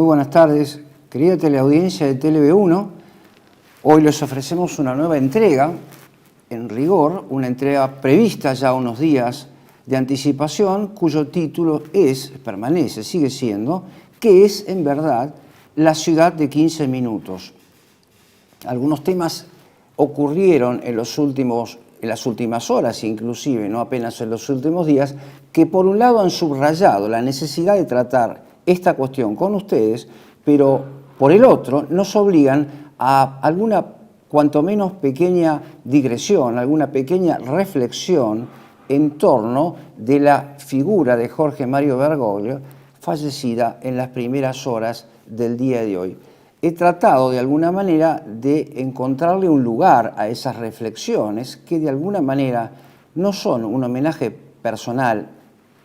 Muy buenas tardes, querida teleaudiencia de TLV1. Hoy les ofrecemos una nueva entrega, en rigor, una entrega prevista ya unos días de anticipación, cuyo título permanece, sigue siendo, ¿qué es en verdad la ciudad de 15 minutos? Algunos temas ocurrieron en las últimas horas, inclusive, no apenas en los últimos días, que por un lado han subrayado la necesidad de tratar esta cuestión con ustedes, pero por el otro nos obligan a alguna, cuanto menos pequeña digresión, alguna pequeña reflexión en torno de la figura de Jorge Mario Bergoglio, fallecida en las primeras horas del día de hoy. He tratado de alguna manera de encontrarle un lugar a esas reflexiones que de alguna manera no son un homenaje personal,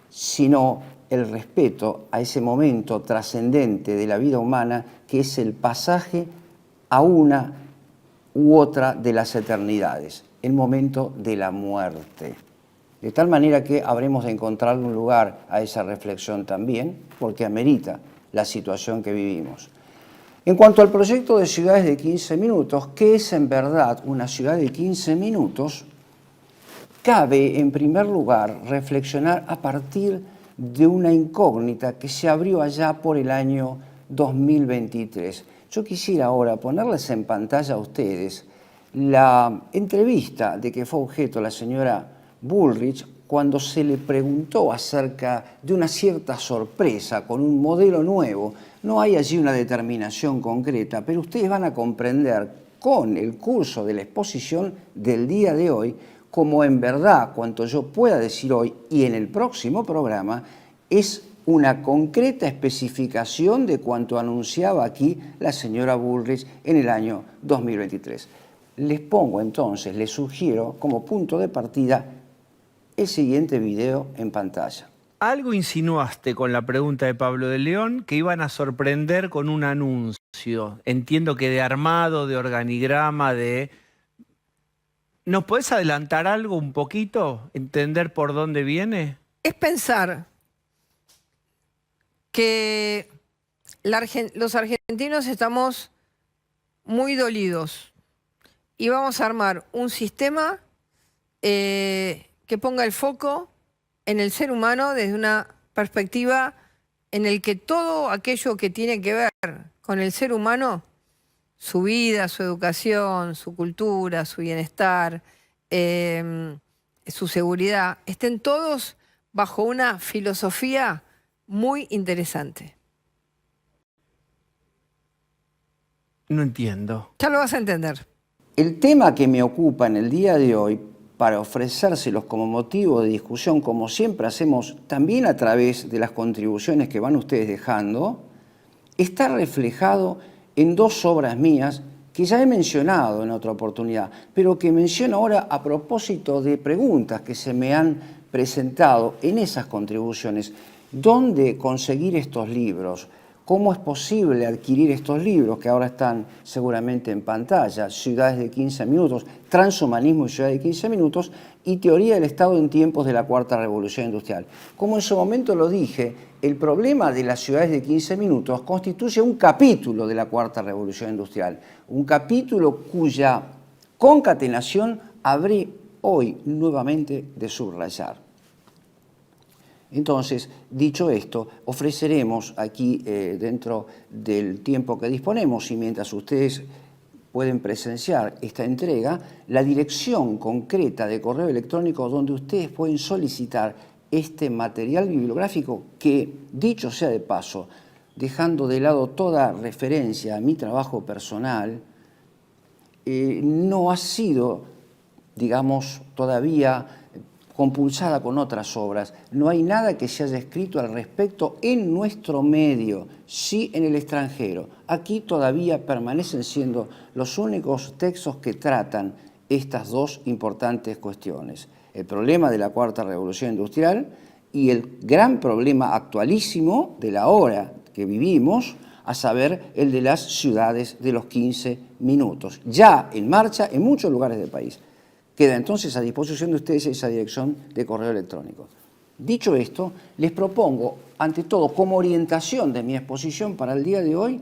sino el respeto a ese momento trascendente de la vida humana que es el pasaje a una u otra de las eternidades, el momento de la muerte. De tal manera que habremos de encontrarle un lugar a esa reflexión también, porque amerita la situación que vivimos. En cuanto al proyecto de ciudades de 15 minutos, ¿qué es en verdad una ciudad de 15 minutos? Cabe, en primer lugar, reflexionar a partir de una incógnita que se abrió allá por el año 2023. Yo quisiera ahora ponerles en pantalla a ustedes la entrevista de que fue objeto la señora Bullrich cuando se le preguntó acerca de una cierta sorpresa con un modelo nuevo. No hay allí una determinación concreta, pero ustedes van a comprender con el curso de la exposición del día de hoy como en verdad cuanto yo pueda decir hoy y en el próximo programa es una concreta especificación de cuanto anunciaba aquí la señora Bullrich en el año 2023. Les pongo entonces, les sugiero como punto de partida el siguiente video en pantalla. Algo insinuaste con la pregunta de Pablo de León que iban a sorprender con un anuncio. Entiendo que de armado, de organigrama, de... ¿Nos podés adelantar algo un poquito? ¿Entender por dónde viene? Es pensar que los argentinos estamos muy dolidos y vamos a armar un sistema que ponga el foco en el ser humano desde una perspectiva en el que todo aquello que tiene que ver con el ser humano, su vida, su educación, su cultura, su bienestar, su seguridad, estén todos bajo una filosofía muy interesante. No entiendo. Ya lo vas a entender. El tema que me ocupa en el día de hoy, para ofrecérselos como motivo de discusión, como siempre hacemos también a través de las contribuciones que van ustedes dejando, está reflejado en dos obras mías que ya he mencionado en otra oportunidad, pero que menciono ahora a propósito de preguntas que se me han presentado en esas contribuciones. ¿Dónde conseguir estos libros? ¿Cómo es posible adquirir estos libros que ahora están seguramente en pantalla? Ciudades de 15 minutos, Transhumanismo y Ciudad de 15 minutos y Teoría del Estado en tiempos de la Cuarta Revolución Industrial. Como en su momento lo dije, el problema de las ciudades de 15 minutos constituye un capítulo de la Cuarta Revolución Industrial, un capítulo cuya concatenación habré hoy nuevamente de subrayar. Entonces, dicho esto, ofreceremos aquí dentro del tiempo que disponemos y mientras ustedes pueden presenciar esta entrega, la dirección concreta de correo electrónico donde ustedes pueden solicitar este material bibliográfico que, dicho sea de paso, dejando de lado toda referencia a mi trabajo personal, no ha sido, digamos, todavía compulsada con otras obras. No hay nada que se haya escrito al respecto en nuestro medio, sí en el extranjero. Aquí todavía permanecen siendo los únicos textos que tratan estas dos importantes cuestiones. El problema de la Cuarta Revolución Industrial y el gran problema actualísimo de la hora que vivimos, a saber, el de las ciudades de los 15 minutos, ya en marcha en muchos lugares del país. Queda entonces a disposición de ustedes esa dirección de correo electrónico. Dicho esto, les propongo ante todo, como orientación de mi exposición para el día de hoy,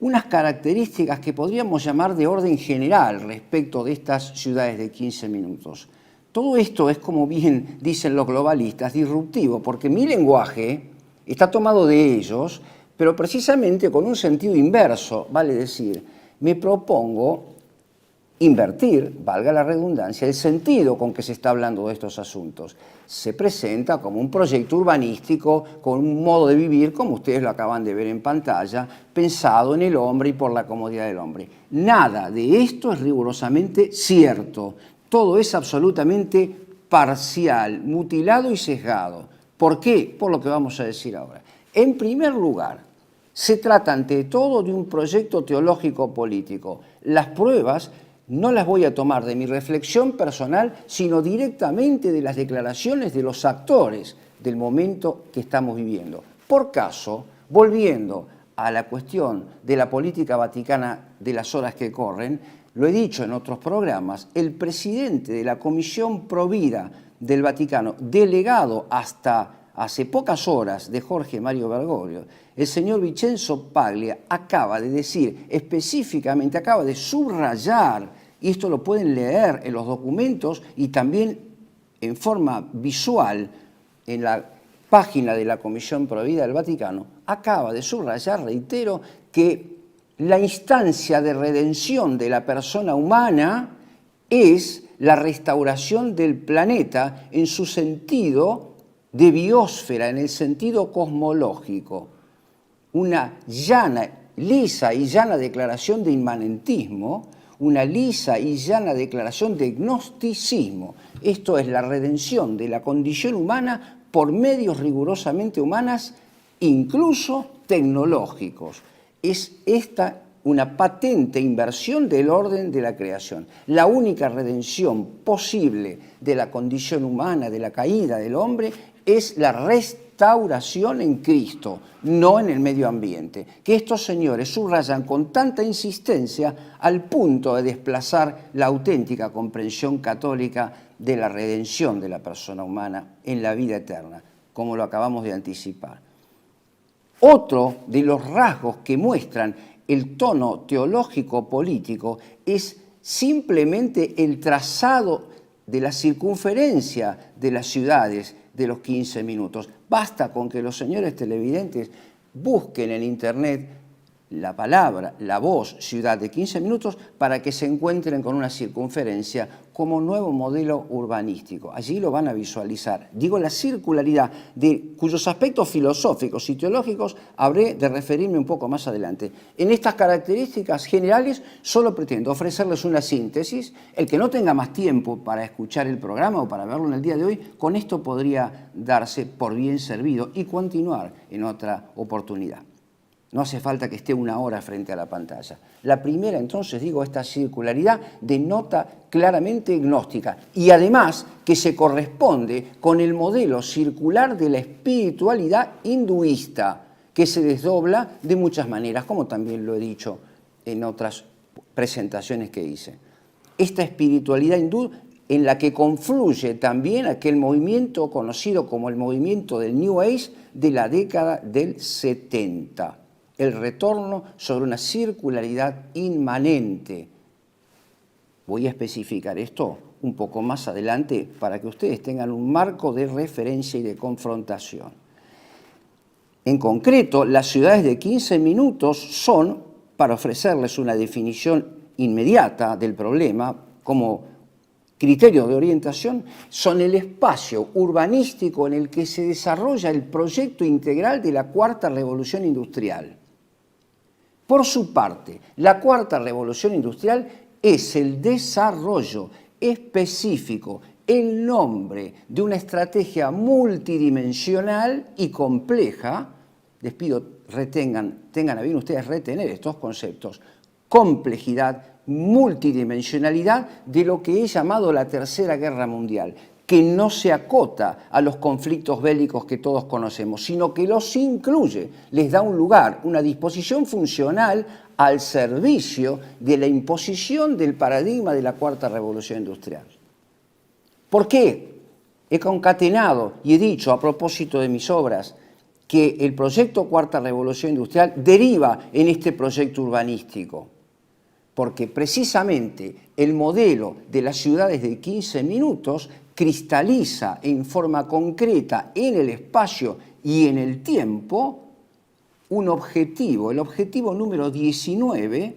unas características que podríamos llamar de orden general respecto de estas ciudades de 15 minutos. Todo esto es, como bien dicen los globalistas, disruptivo, porque mi lenguaje está tomado de ellos, pero precisamente con un sentido inverso, vale decir, me propongo invertir, valga la redundancia, el sentido con que se está hablando de estos asuntos. Se presenta como un proyecto urbanístico con un modo de vivir, como ustedes lo acaban de ver en pantalla, pensado en el hombre y por la comodidad del hombre. Nada de esto es rigurosamente cierto. Todo es absolutamente parcial, mutilado y sesgado. ¿Por qué? Por lo que vamos a decir ahora. En primer lugar, se trata ante todo de un proyecto teológico político. Las pruebas no las voy a tomar de mi reflexión personal, sino directamente de las declaraciones de los actores del momento que estamos viviendo. Por caso, volviendo a la cuestión de la política vaticana de las horas que corren, lo he dicho en otros programas, el presidente de la Comisión Provida del Vaticano, delegado hasta hace pocas horas de Jorge Mario Bergoglio, el señor Vincenzo Paglia acaba de decir específicamente, acaba de subrayar, y esto lo pueden leer en los documentos y también en forma visual en la página de la Comisión Provida del Vaticano, acaba de subrayar, reitero, que la instancia de redención de la persona humana es la restauración del planeta en su sentido de biosfera, en el sentido cosmológico. Una llana, lisa y llana declaración de inmanentismo, una lisa y llana declaración de gnosticismo. Esto es la redención de la condición humana por medios rigurosamente humanas, incluso tecnológicos. Es esta una patente inversión del orden de la creación. La única redención posible de la condición humana, de la caída del hombre, es la restauración en Cristo, no en el medio ambiente, que estos señores subrayan con tanta insistencia al punto de desplazar la auténtica comprensión católica de la redención de la persona humana en la vida eterna, como lo acabamos de anticipar. Otro de los rasgos que muestran el tono teológico-político es simplemente el trazado de la circunferencia de las ciudades de los 15 minutos. Basta con que los señores televidentes busquen en internet la palabra, la voz ciudad de 15 minutos para que se encuentren con una circunferencia como nuevo modelo urbanístico. Allí lo van a visualizar. Digo la circularidad, de cuyos aspectos filosóficos y teológicos habré de referirme un poco más adelante. En estas características generales solo pretendo ofrecerles una síntesis. El que no tenga más tiempo para escuchar el programa o para verlo en el día de hoy, con esto podría darse por bien servido y continuar en otra oportunidad. No hace falta que esté una hora frente a la pantalla. La primera, entonces, digo, esta circularidad denota claramente gnóstica y además que se corresponde con el modelo circular de la espiritualidad hinduista, que se desdobla de muchas maneras, como también lo he dicho en otras presentaciones que hice. Esta espiritualidad hindú en la que confluye también aquel movimiento conocido como el movimiento del New Age de la década del 70. El retorno sobre una circularidad inmanente. Voy a especificar esto un poco más adelante para que ustedes tengan un marco de referencia y de confrontación. En concreto, las ciudades de 15 minutos son, para ofrecerles una definición inmediata del problema como criterio de orientación, son el espacio urbanístico en el que se desarrolla el proyecto integral de la Cuarta Revolución Industrial. Por su parte, la Cuarta Revolución Industrial es el desarrollo específico, el nombre de una estrategia multidimensional y compleja. Les pido, tengan a bien ustedes retener estos conceptos: complejidad, multidimensionalidad de lo que he llamado la Tercera Guerra Mundial, que no se acota a los conflictos bélicos que todos conocemos, sino que los incluye, les da un lugar, una disposición funcional al servicio de la imposición del paradigma de la Cuarta Revolución Industrial. ¿Por qué? He concatenado y he dicho a propósito de mis obras que el proyecto Cuarta Revolución Industrial deriva en este proyecto urbanístico, porque precisamente el modelo de las ciudades de 15 minutos cristaliza en forma concreta en el espacio y en el tiempo un objetivo, el objetivo número 19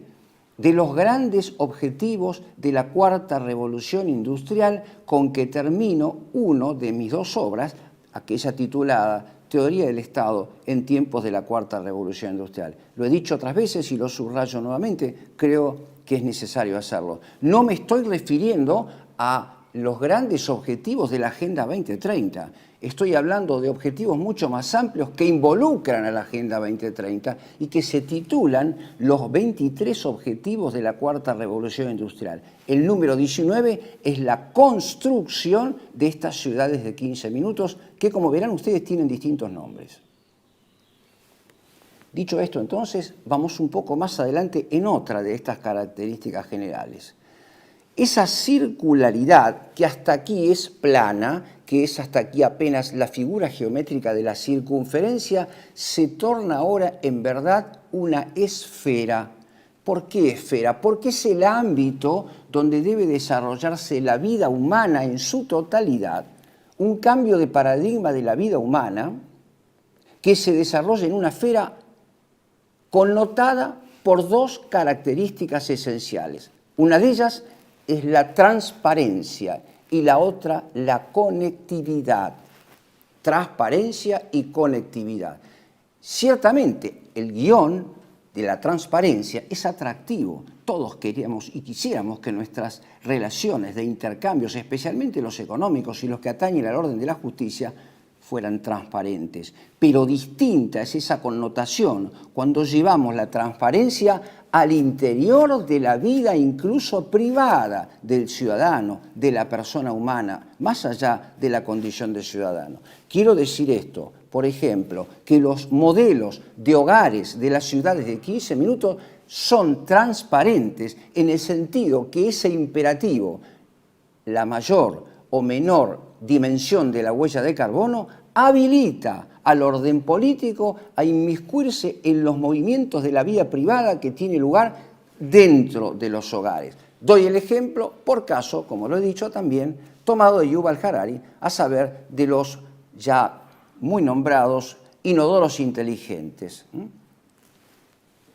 de los grandes objetivos de la Cuarta Revolución Industrial, con que termino uno de mis dos obras, aquella titulada Teoría del Estado en tiempos de la Cuarta Revolución Industrial. Lo he dicho otras veces y lo subrayo nuevamente, creo que es necesario hacerlo. No me estoy refiriendo a los grandes objetivos de la Agenda 2030. Estoy hablando de objetivos mucho más amplios que involucran a la Agenda 2030 y que se titulan los 23 objetivos de la Cuarta Revolución Industrial. El número 19 es la construcción de estas ciudades de 15 minutos que, como verán ustedes, tienen distintos nombres. Dicho esto, entonces, vamos un poco más adelante en otra de estas características generales. Esa circularidad que hasta aquí es plana, que es hasta aquí apenas la figura geométrica de la circunferencia, se torna ahora en verdad una esfera. ¿Por qué esfera? Porque es el ámbito donde debe desarrollarse la vida humana en su totalidad, un cambio de paradigma de la vida humana que se desarrolla en una esfera connotada por dos características esenciales. Una de ellas es la transparencia y la otra la conectividad. Transparencia y conectividad. Ciertamente, el guión de la transparencia es atractivo. Todos queríamos y quisiéramos que nuestras relaciones de intercambios, especialmente los económicos y los que atañen al orden de la justicia, fueran transparentes. Pero distinta es esa connotación cuando llevamos la transparencia al interior de la vida incluso privada del ciudadano, de la persona humana, más allá de la condición de ciudadano. Quiero decir esto, por ejemplo, que los modelos de hogares de las ciudades de 15 minutos son transparentes en el sentido que ese imperativo, la mayor o menor dimensión de la huella de carbono, habilita al orden político a inmiscuirse en los movimientos de la vida privada que tiene lugar dentro de los hogares. Doy el ejemplo, por caso, como lo he dicho también, tomado de Yuval Harari, a saber, de los ya muy nombrados inodoros inteligentes,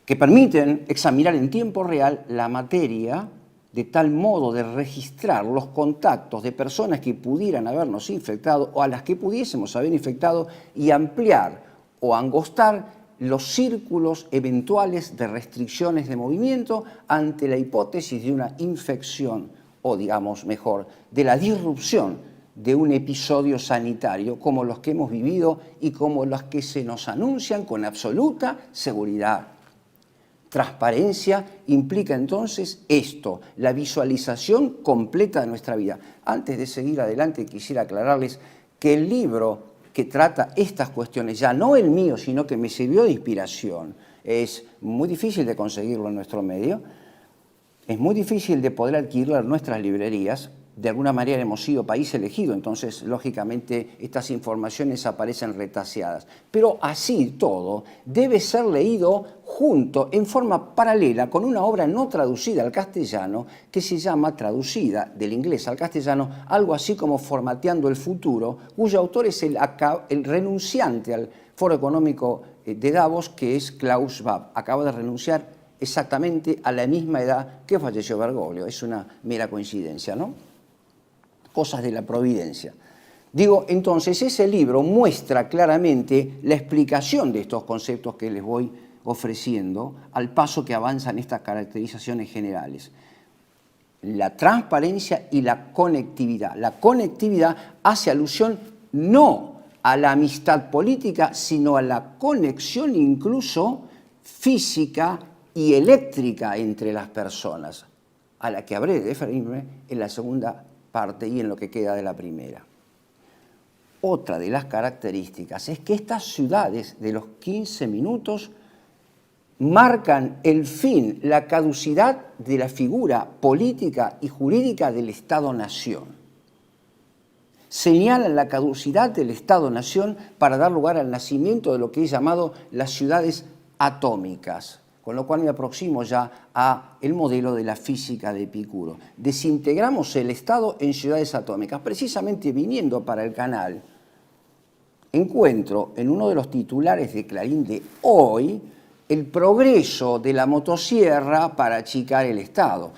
que permiten examinar en tiempo real la materia de tal modo de registrar los contactos de personas que pudieran habernos infectado o a las que pudiésemos haber infectado y ampliar o angostar los círculos eventuales de restricciones de movimiento ante la hipótesis de una infección o, digamos mejor, de la disrupción de un episodio sanitario como los que hemos vivido y como los que se nos anuncian con absoluta seguridad. Transparencia implica entonces esto, la visualización completa de nuestra vida. Antes de seguir adelante quisiera aclararles que el libro que trata estas cuestiones, ya no el mío, sino que me sirvió de inspiración, es muy difícil de conseguirlo en nuestro medio, es muy difícil de poder adquirirlo en nuestras librerías. De alguna manera hemos sido país elegido, entonces lógicamente estas informaciones aparecen retaseadas. Pero así todo debe ser leído junto, en forma paralela, con una obra no traducida al castellano que se llama, traducida del inglés al castellano, algo así como Formateando el futuro, cuyo autor es el renunciante al Foro Económico de Davos, que es Klaus Schwab. Acaba de renunciar exactamente a la misma edad que falleció Bergoglio. Es una mera coincidencia, ¿no? Cosas de la providencia. Digo, entonces, ese libro muestra claramente la explicación de estos conceptos que les voy ofreciendo al paso que avanzan estas caracterizaciones generales. La transparencia y la conectividad. La conectividad hace alusión no a la amistad política, sino a la conexión incluso física y eléctrica entre las personas, a la que habré de referirme en la segunda parte y en lo que queda de la primera. Otra de las características es que estas ciudades de los 15 minutos marcan el fin, la caducidad de la figura política y jurídica del Estado-nación. señalan la caducidad del Estado-Nación para dar lugar al nacimiento de lo que es llamado las ciudades atómicas, con lo cual me aproximo ya al modelo de la física de Epicuro. Desintegramos el Estado en ciudades atómicas. Precisamente viniendo para el canal, encuentro en uno de los titulares de Clarín de hoy el progreso de la motosierra para achicar el Estado.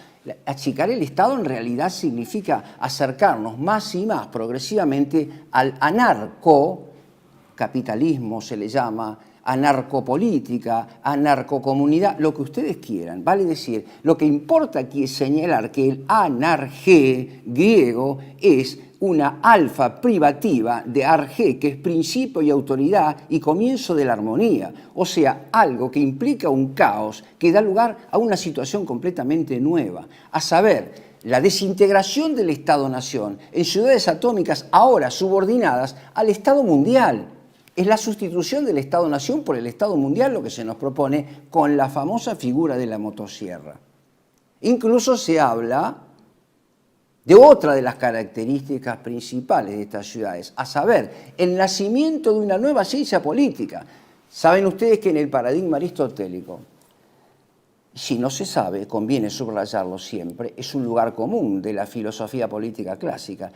Achicar el Estado en realidad significa acercarnos más y más progresivamente al anarcocapitalismo, se le llama, anarcopolítica, anarcocomunidad, lo que ustedes quieran. Vale decir, lo que importa aquí es señalar que el anargé griego es una alfa privativa de argé, que es principio y autoridad y comienzo de la armonía, o sea, algo que implica un caos que da lugar a una situación completamente nueva, a saber, la desintegración del Estado-Nación en ciudades atómicas ahora subordinadas al Estado mundial. Es la sustitución del Estado-Nación por el Estado mundial lo que se nos propone con la famosa figura de la motosierra. Incluso se habla de otra de las características principales de estas ciudades, a saber, el nacimiento de una nueva ciencia política. Saben ustedes que en el paradigma aristotélico, si no se sabe, conviene subrayarlo siempre, es un lugar común de la filosofía política clásica.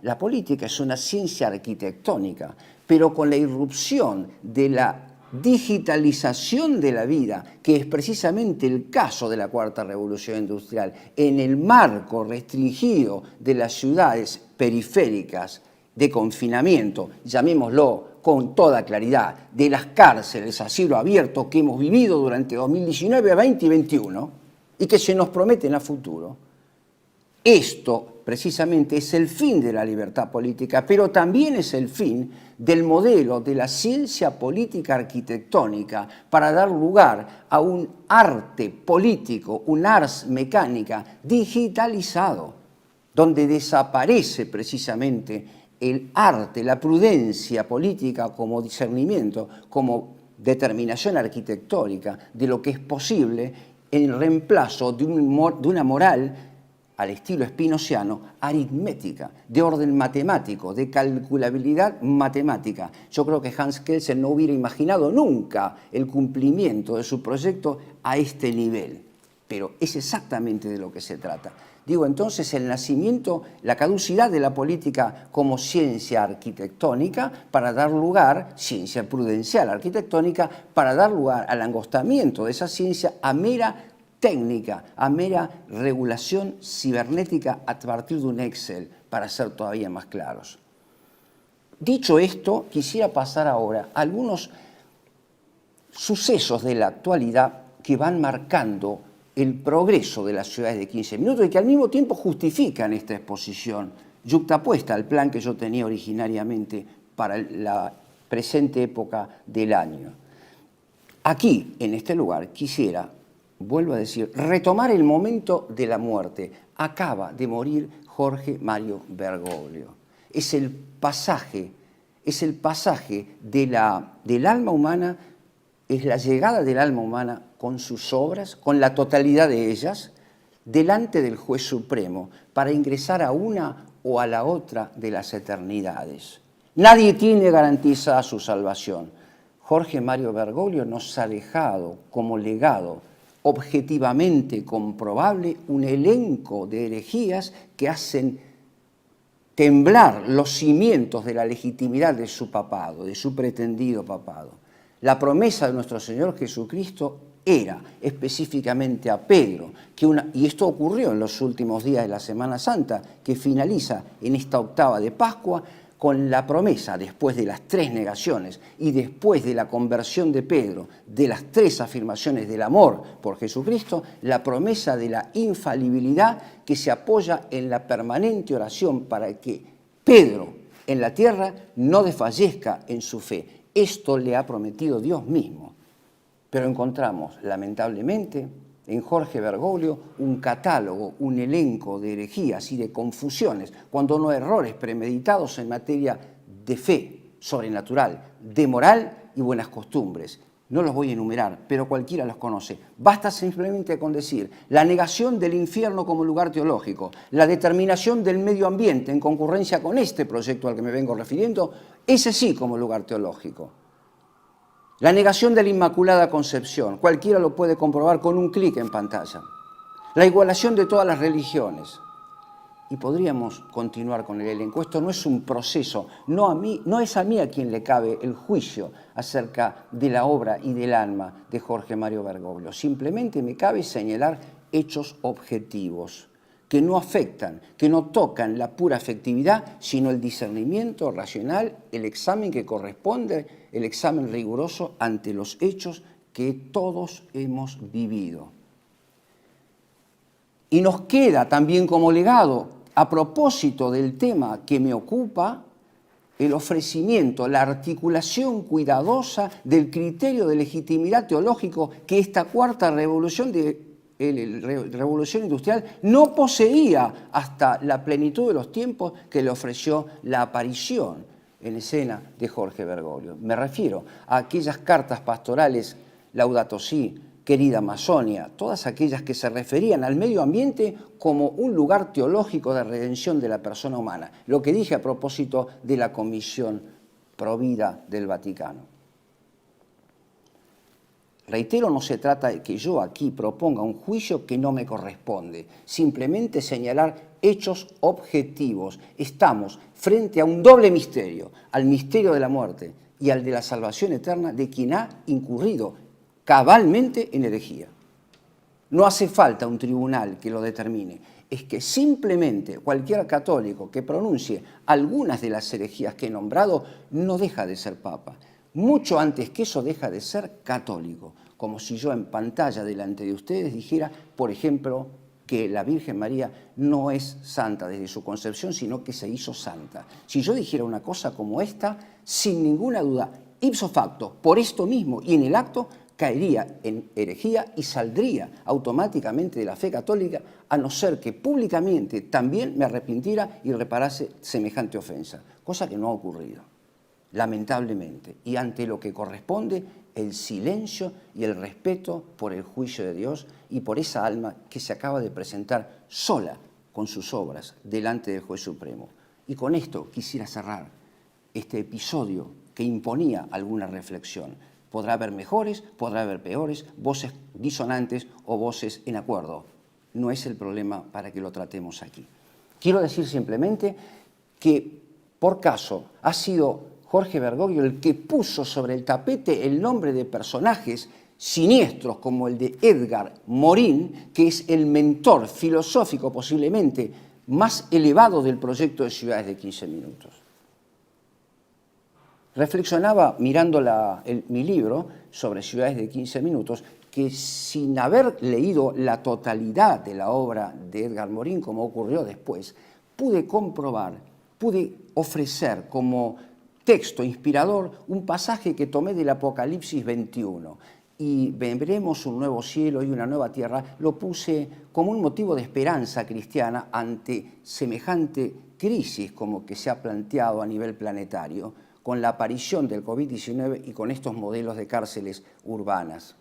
La política es una ciencia arquitectónica, pero con la irrupción de la digitalización de la vida, que es precisamente el caso de la Cuarta Revolución Industrial, en el marco restringido de las ciudades periféricas de confinamiento, llamémoslo con toda claridad, de las cárceles a cielo abierto que hemos vivido durante 2019, 20 y 21 y que se nos prometen a futuro. Esto precisamente es el fin de la libertad política, pero también es el fin del modelo de la ciencia política arquitectónica para dar lugar a un arte político, un ars mecánica digitalizado, donde desaparece precisamente el arte, la prudencia política como discernimiento, como determinación arquitectónica de lo que es posible en reemplazo de una moral al estilo spinoziano, aritmética, de orden matemático, de calculabilidad matemática. Yo creo que Hans Kelsen no hubiera imaginado nunca el cumplimiento de su proyecto a este nivel, pero es exactamente de lo que se trata. Digo, entonces, el nacimiento, la caducidad de la política como ciencia arquitectónica para dar lugar, ciencia prudencial arquitectónica, para dar lugar al angostamiento de esa ciencia a mera técnica, a mera regulación cibernética a partir de un Excel, para ser todavía más claros. Dicho esto, quisiera pasar ahora a algunos sucesos de la actualidad que van marcando el progreso de las ciudades de 15 minutos y que al mismo tiempo justifican esta exposición, yuxtapuesta al plan que yo tenía originariamente para la presente época del año. Aquí, en este lugar, quisiera, vuelvo a decir, retomar el momento de la muerte. Acaba de morir Jorge Mario Bergoglio. Es el pasaje del alma humana, es la llegada del alma humana con sus obras, con la totalidad de ellas, delante del juez supremo, para ingresar a una o a la otra de las eternidades. Nadie tiene garantizada su salvación. Jorge Mario Bergoglio nos ha dejado como legado objetivamente comprobable un elenco de herejías que hacen temblar los cimientos de la legitimidad de su papado, de su pretendido papado. La promesa de nuestro Señor Jesucristo era específicamente a Pedro, y esto ocurrió en los últimos días de la Semana Santa, que finaliza en esta octava de Pascua, con la promesa, después de las 3 negaciones y después de la conversión de Pedro, de las 3 afirmaciones del amor por Jesucristo, la promesa de la infalibilidad que se apoya en la permanente oración para que Pedro en la tierra no desfallezca en su fe. Esto le ha prometido Dios mismo. Pero encontramos, lamentablemente, en Jorge Bergoglio un catálogo, un elenco de herejías y de confusiones, cuando no errores premeditados en materia de fe sobrenatural, de moral y buenas costumbres. No los voy a enumerar, pero cualquiera los conoce. Basta simplemente con decir la negación del infierno como lugar teológico, la determinación del medio ambiente en concurrencia con este proyecto al que me vengo refiriendo, ese sí como lugar teológico. La negación de la Inmaculada Concepción, cualquiera lo puede comprobar con un clic en pantalla. La igualación de todas las religiones. Y podríamos continuar con el elenco. Esto no es un proceso, no es a mí a quien le cabe el juicio acerca de la obra y del alma de Jorge Mario Bergoglio. Simplemente me cabe señalar hechos objetivos que no afectan, que no tocan la pura afectividad, sino el discernimiento racional, el examen que corresponde, el examen riguroso ante los hechos que todos hemos vivido. Y nos queda también como legado, a propósito del tema que me ocupa, el ofrecimiento, la articulación cuidadosa del criterio de legitimidad teológico que esta cuarta revolución industrial no poseía hasta la plenitud de los tiempos que le ofreció la aparición en escena de Jorge Bergoglio. Me refiero a aquellas cartas pastorales Laudato Si, Querida Amazonia, todas aquellas que se referían al medio ambiente como un lugar teológico de redención de la persona humana. Lo que dije a propósito de la Comisión Provida del Vaticano. Reitero, no se trata de que yo aquí proponga un juicio que no me corresponde, simplemente señalar hechos objetivos. Estamos frente a un doble misterio, al misterio de la muerte y al de la salvación eterna de quien ha incurrido cabalmente en herejía. No hace falta un tribunal que lo determine, es que simplemente cualquier católico que pronuncie algunas de las herejías que he nombrado no deja de ser papa. Mucho antes que eso deja de ser católico, como si yo en pantalla delante de ustedes dijera, por ejemplo, que la Virgen María no es santa desde su concepción, sino que se hizo santa. Si yo dijera una cosa como esta, sin ninguna duda, ipso facto, por esto mismo y en el acto, caería en herejía y saldría automáticamente de la fe católica, a no ser que públicamente también me arrepintiera y reparase semejante ofensa, cosa que no ha ocurrido, lamentablemente. Y ante lo que corresponde, el silencio y el respeto por el juicio de Dios y por esa alma que se acaba de presentar sola con sus obras delante del Juez Supremo. Y con esto quisiera cerrar este episodio que imponía alguna reflexión. Podrá haber mejores, podrá haber peores, voces disonantes o voces en acuerdo. No es el problema para que lo tratemos aquí. Quiero decir simplemente que, por caso, ha sido Jorge Bergoglio el que puso sobre el tapete el nombre de personajes siniestros como el de Edgar Morin, que es el mentor filosófico posiblemente más elevado del proyecto de Ciudades de 15 Minutos. Reflexionaba mirando mi libro sobre Ciudades de 15 Minutos que sin haber leído la totalidad de la obra de Edgar Morin, como ocurrió después, pude comprobar, pude ofrecer como texto inspirador un pasaje que tomé del Apocalipsis 21. Y veremos un nuevo cielo y una nueva tierra, lo puse como un motivo de esperanza cristiana ante semejante crisis como que se ha planteado a nivel planetario, con la aparición del COVID-19 y con estos modelos de cárceles urbanas.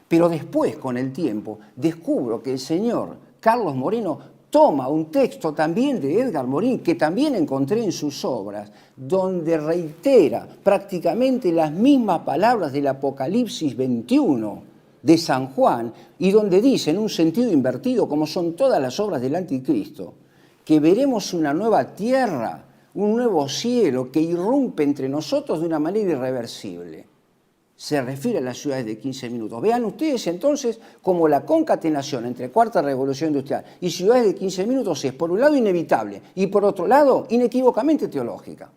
Pero después, con el tiempo, descubro que el señor Carlos Moreno toma un texto también de Edgar Morin, que también encontré en sus obras, donde reitera prácticamente las mismas palabras del Apocalipsis 21 de San Juan, y donde dice, en un sentido invertido, como son todas las obras del Anticristo, que veremos una nueva tierra, un nuevo cielo que irrumpe entre nosotros de una manera irreversible. Se refiere a las ciudades de 15 minutos. Vean ustedes entonces cómo la concatenación entre Cuarta Revolución Industrial y ciudades de 15 minutos es, por un lado, inevitable y, por otro lado, inequívocamente teológica.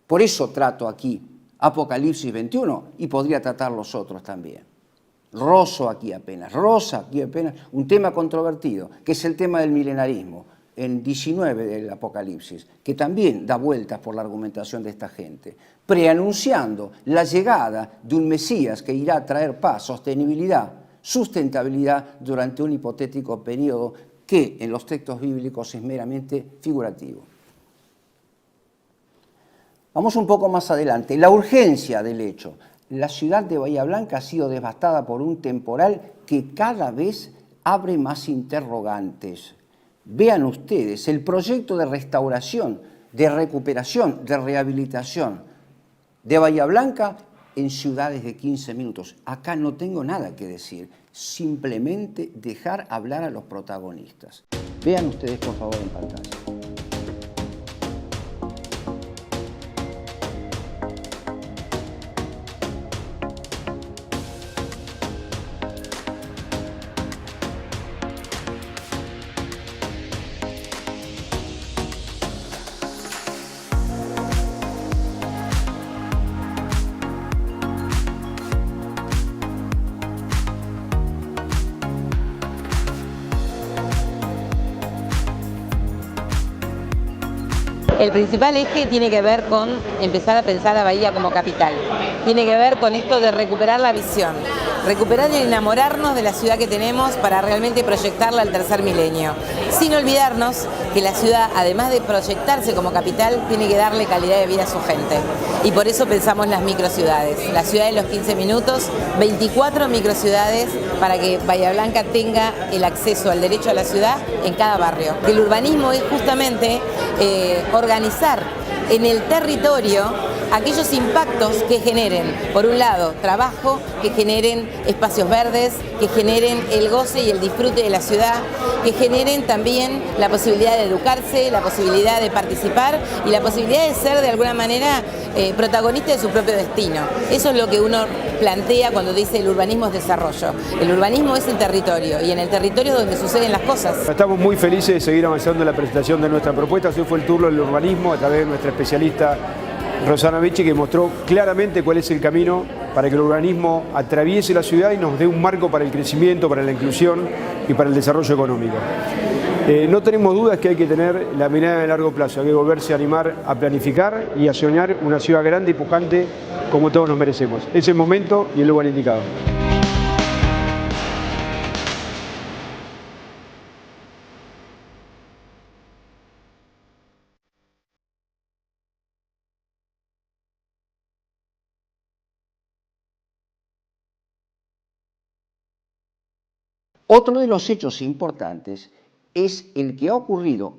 Por eso trato aquí Apocalipsis 21 y podría tratar los otros también. Rosa aquí apenas, un tema controvertido, que es el tema del milenarismo, en 19 del Apocalipsis, que también da vueltas por la argumentación de esta gente, preanunciando la llegada de un Mesías que irá a traer paz, sostenibilidad, sustentabilidad durante un hipotético periodo que en los textos bíblicos es meramente figurativo. Vamos un poco más adelante. La urgencia del hecho. La ciudad de Bahía Blanca ha sido devastada por un temporal que cada vez abre más interrogantes. Vean ustedes el proyecto de restauración, de recuperación, de rehabilitación de Bahía Blanca en ciudades de 15 minutos. Acá no tengo nada que decir, simplemente dejar hablar a los protagonistas. Vean ustedes por favor en pantalla. El principal eje tiene que ver con empezar a pensar a Bahía como capital. Tiene que ver con esto de recuperar la visión, recuperar y enamorarnos de la ciudad que tenemos para realmente proyectarla al tercer milenio. Sin olvidarnos que la ciudad, además de proyectarse como capital, tiene que darle calidad de vida a su gente. Y por eso pensamos las microciudades. La ciudad de los 15 minutos, 24 microciudades para que Bahía Blanca tenga el acceso al derecho a la ciudad en cada barrio. El urbanismo es justamente organizar en el territorio aquellos impactos que generen, por un lado, trabajo, que generen espacios verdes, que generen el goce y el disfrute de la ciudad, que generen también la posibilidad de educarse, la posibilidad de participar y la posibilidad de ser de alguna manera protagonista de su propio destino. Eso es lo que uno plantea cuando dice el urbanismo es desarrollo. El urbanismo es el territorio y en el territorio es donde suceden las cosas. Estamos muy felices de seguir avanzando en la presentación de nuestra propuesta. Hoy fue el turno del urbanismo a través de nuestra especialista Rosana Becci, que mostró claramente cuál es el camino para que el urbanismo atraviese la ciudad y nos dé un marco para el crecimiento, para la inclusión y para el desarrollo económico. No tenemos dudas que hay que tener la mirada de largo plazo, hay que volverse a animar a planificar y a soñar una ciudad grande y pujante como todos nos merecemos. Es el momento y el lugar indicado. Otro de los hechos importantes es el que ha ocurrido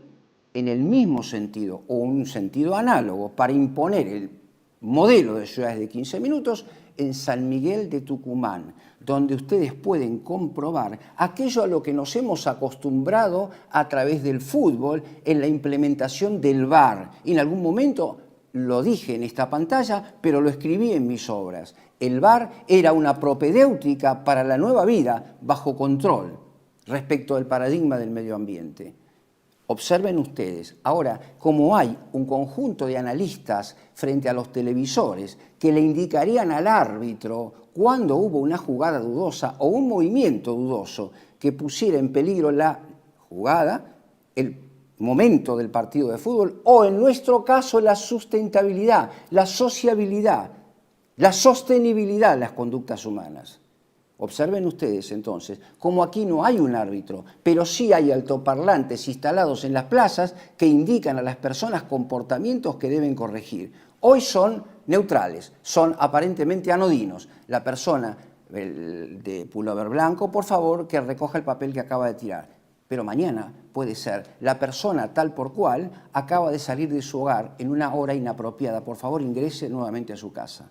en el mismo sentido o un sentido análogo para imponer el modelo de ciudades de 15 minutos en San Miguel de Tucumán, donde ustedes pueden comprobar aquello a lo que nos hemos acostumbrado a través del fútbol en la implementación del VAR. En algún momento lo dije en esta pantalla, pero lo escribí en mis obras. El VAR era una propedéutica para la nueva vida bajo control respecto del paradigma del medio ambiente. Observen ustedes, ahora, como hay un conjunto de analistas frente a los televisores que le indicarían al árbitro cuando hubo una jugada dudosa o un movimiento dudoso que pusiera en peligro la jugada, el momento del partido de fútbol, o en nuestro caso la sustentabilidad, la sociabilidad, la sostenibilidad de las conductas humanas. Observen ustedes entonces, como aquí no hay un árbitro, pero sí hay altoparlantes instalados en las plazas que indican a las personas comportamientos que deben corregir. Hoy son neutrales, son aparentemente anodinos. La persona de pullover blanco, por favor, que recoja el papel que acaba de tirar. Pero mañana puede ser la persona tal por cual acaba de salir de su hogar en una hora inapropiada. Por favor, ingrese nuevamente a su casa.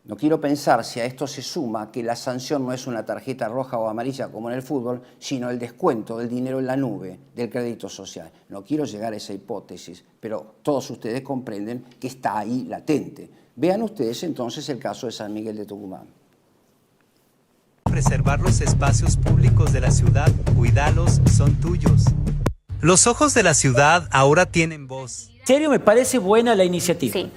No quiero pensar si a esto se suma que la sanción no es una tarjeta roja o amarilla como en el fútbol, sino el descuento del dinero en la nube del crédito social. No quiero llegar a esa hipótesis, pero todos ustedes comprenden que está ahí latente. Vean ustedes entonces el caso de San Miguel de Tucumán. Preservar los espacios públicos de la ciudad, cuidalos, son tuyos. Los ojos de la ciudad ahora tienen voz. En serio, me parece buena la iniciativa. Sí.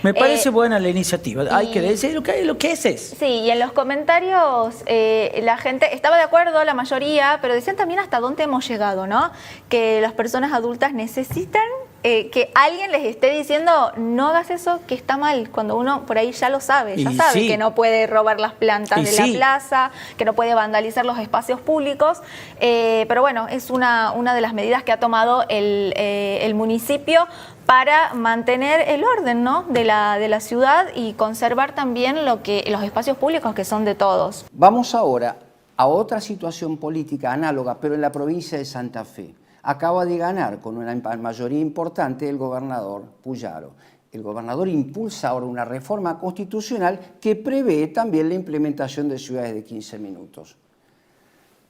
Me parece buena la iniciativa. Hay que decir lo que es. Sí, y en los comentarios la gente estaba de acuerdo, la mayoría, pero decían también hasta dónde hemos llegado, ¿no? Que las personas adultas necesitan que alguien les esté diciendo no hagas eso, que está mal, cuando uno por ahí ya lo sabe, ya sabe que no puede robar las plantas de la plaza, que no puede vandalizar los espacios públicos, pero bueno, es una de las medidas que ha tomado el municipio para mantener el orden, ¿no?, de la ciudad y conservar también los espacios públicos que son de todos. Vamos ahora a otra situación política análoga, pero en la provincia de Santa Fe. Acaba de ganar con una mayoría importante el gobernador Puyaro. El gobernador impulsa ahora una reforma constitucional que prevé también la implementación de ciudades de 15 minutos.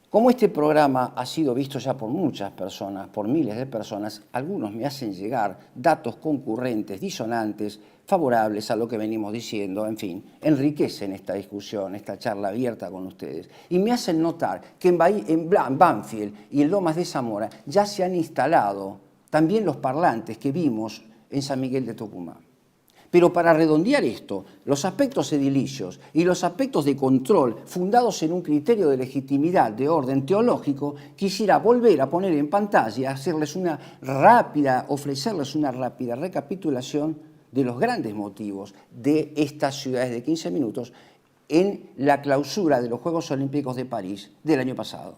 Como este programa ha sido visto ya por muchas personas, por miles de personas, algunos me hacen llegar datos concurrentes, disonantes, favorables a lo que venimos diciendo, en fin, enriquecen esta discusión, esta charla abierta con ustedes. Y me hacen notar que en Banfield y en Lomas de Zamora ya se han instalado también los parlantes que vimos en San Miguel de Tucumán. Pero para redondear esto, los aspectos edilicios y los aspectos de control fundados en un criterio de legitimidad de orden teológico, quisiera volver a poner en pantalla, ofrecerles una rápida recapitulación de los grandes motivos de estas ciudades de 15 minutos en la clausura de los Juegos Olímpicos de París del año pasado.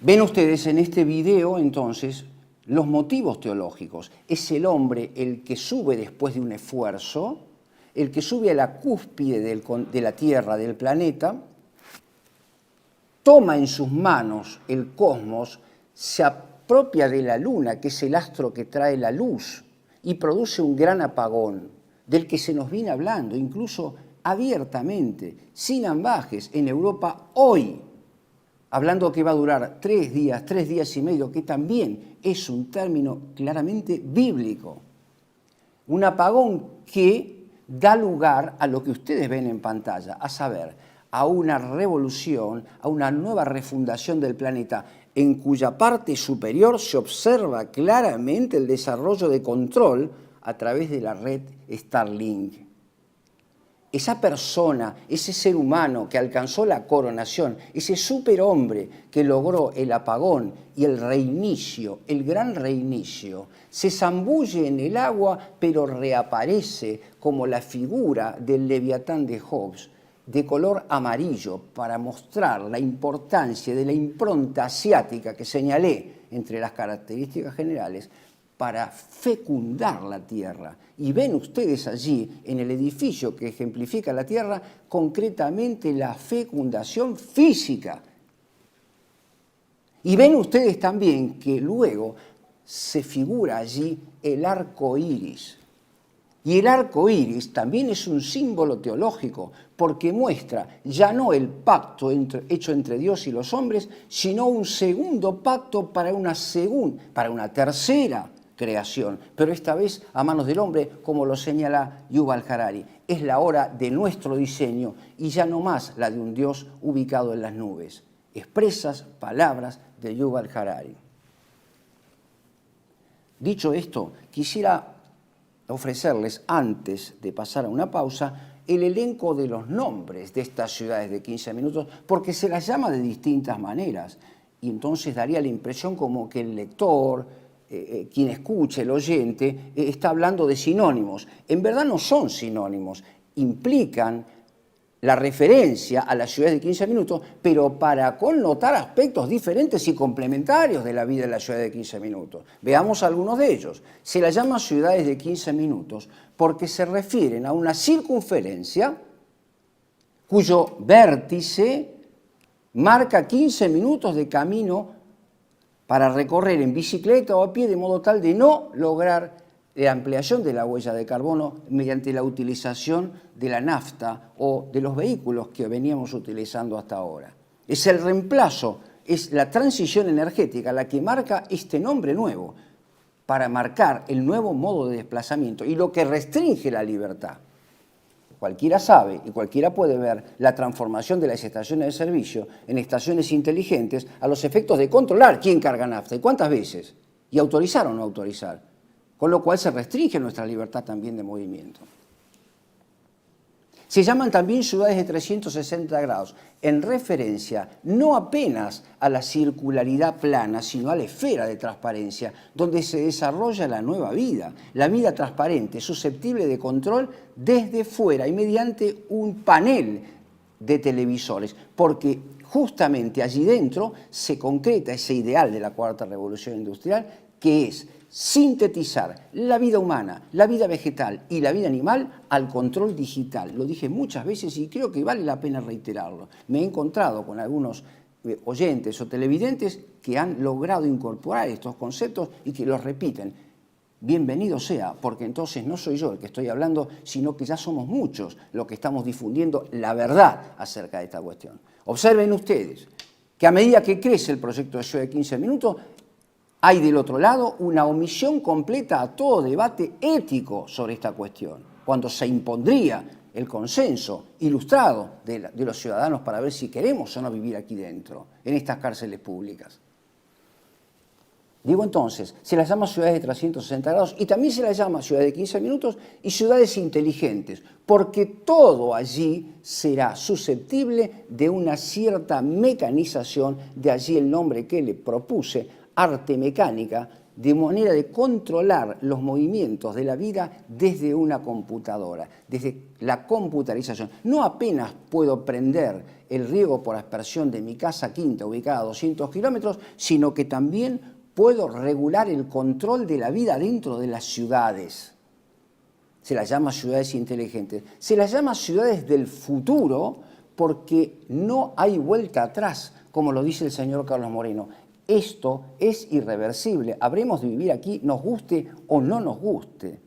Ven ustedes en este video, entonces, los motivos teológicos. Es el hombre el que sube después de un esfuerzo, el que sube a la cúspide de la Tierra, del planeta, toma en sus manos el cosmos, se apropia de la luna, que es el astro que trae la luz, y produce un gran apagón, del que se nos viene hablando, incluso abiertamente, sin ambajes, en Europa hoy, hablando que va a durar 3 días y medio, que también es un término claramente bíblico. Un apagón que da lugar a lo que ustedes ven en pantalla, a saber, a una revolución, a una nueva refundación del planeta, en cuya parte superior se observa claramente el desarrollo de control a través de la red Starlink. esa persona, ese ser humano que alcanzó la coronación, ese superhombre que logró el apagón y el reinicio, el gran reinicio, se zambulle en el agua, pero reaparece como la figura del Leviatán de Hobbes, de color amarillo, para mostrar la importancia de la impronta asiática que señalé entre las características generales, para fecundar la tierra. Y ven ustedes allí, en el edificio que ejemplifica la tierra, concretamente la fecundación física. Y ven ustedes también que luego se figura allí el arco iris. Y el arco iris también es un símbolo teológico, porque muestra ya no el pacto hecho entre Dios y los hombres, sino un segundo pacto para una tercera creación, pero esta vez a manos del hombre, como lo señala Yuval Harari. Es la hora de nuestro diseño y ya no más la de un Dios ubicado en las nubes. Expresas palabras de Yuval Harari. Dicho esto, quisiera ofrecerles, antes de pasar a una pausa, el elenco de los nombres de estas ciudades de 15 minutos, porque se las llama de distintas maneras, y entonces daría la impresión como que el lector, quien escuche, el oyente, está hablando de sinónimos. En verdad no son sinónimos, implican la referencia a las ciudades de 15 minutos, pero para connotar aspectos diferentes y complementarios de la vida de la ciudad de 15 minutos. Veamos algunos de ellos. Se las llama ciudades de 15 minutos porque se refieren a una circunferencia cuyo vértice marca 15 minutos de camino para recorrer en bicicleta o a pie, de modo tal de no lograr la ampliación de la huella de carbono mediante la utilización de la nafta o de los vehículos que veníamos utilizando hasta ahora. Es el reemplazo, es la transición energética la que marca este nombre nuevo para marcar el nuevo modo de desplazamiento y lo que restringe la libertad. Cualquiera sabe y cualquiera puede ver la transformación de las estaciones de servicio en estaciones inteligentes a los efectos de controlar quién carga nafta y cuántas veces, y autorizar o no autorizar, con lo cual se restringe nuestra libertad también de movimiento. Se llaman también ciudades de 360 grados, en referencia no apenas a la circularidad plana, sino a la esfera de transparencia, donde se desarrolla la nueva vida, la vida transparente, susceptible de control desde fuera y mediante un panel de televisores, porque justamente allí dentro se concreta ese ideal de la cuarta revolución industrial, que es sintetizar la vida humana, la vida vegetal y la vida animal al control digital. Lo dije muchas veces y creo que vale la pena reiterarlo. Me he encontrado con algunos oyentes o televidentes que han logrado incorporar estos conceptos y que los repiten. Bienvenido sea, porque entonces no soy yo el que estoy hablando, sino que ya somos muchos los que estamos difundiendo la verdad acerca de esta cuestión. Observen ustedes que a medida que crece el proyecto de Ciudad de 15 minutos, hay del otro lado una omisión completa a todo debate ético sobre esta cuestión, cuando se impondría el consenso ilustrado de los ciudadanos para ver si queremos o no vivir aquí dentro, en estas cárceles públicas. Digo entonces, se las llama ciudades de 360 grados y también se las llama ciudades de 15 minutos y ciudades inteligentes, porque todo allí será susceptible de una cierta mecanización, de allí el nombre que le propuse, arte mecánica, de manera de controlar los movimientos de la vida desde una computadora, desde la computarización. No apenas puedo prender el riego por aspersión de mi casa quinta, ubicada a 200 kilómetros, sino que también puedo regular el control de la vida dentro de las ciudades. Se las llama ciudades inteligentes. Se las llama ciudades del futuro porque no hay vuelta atrás, como lo dice el señor Carlos Moreno. Esto es irreversible. Habremos de vivir aquí, nos guste o no nos guste.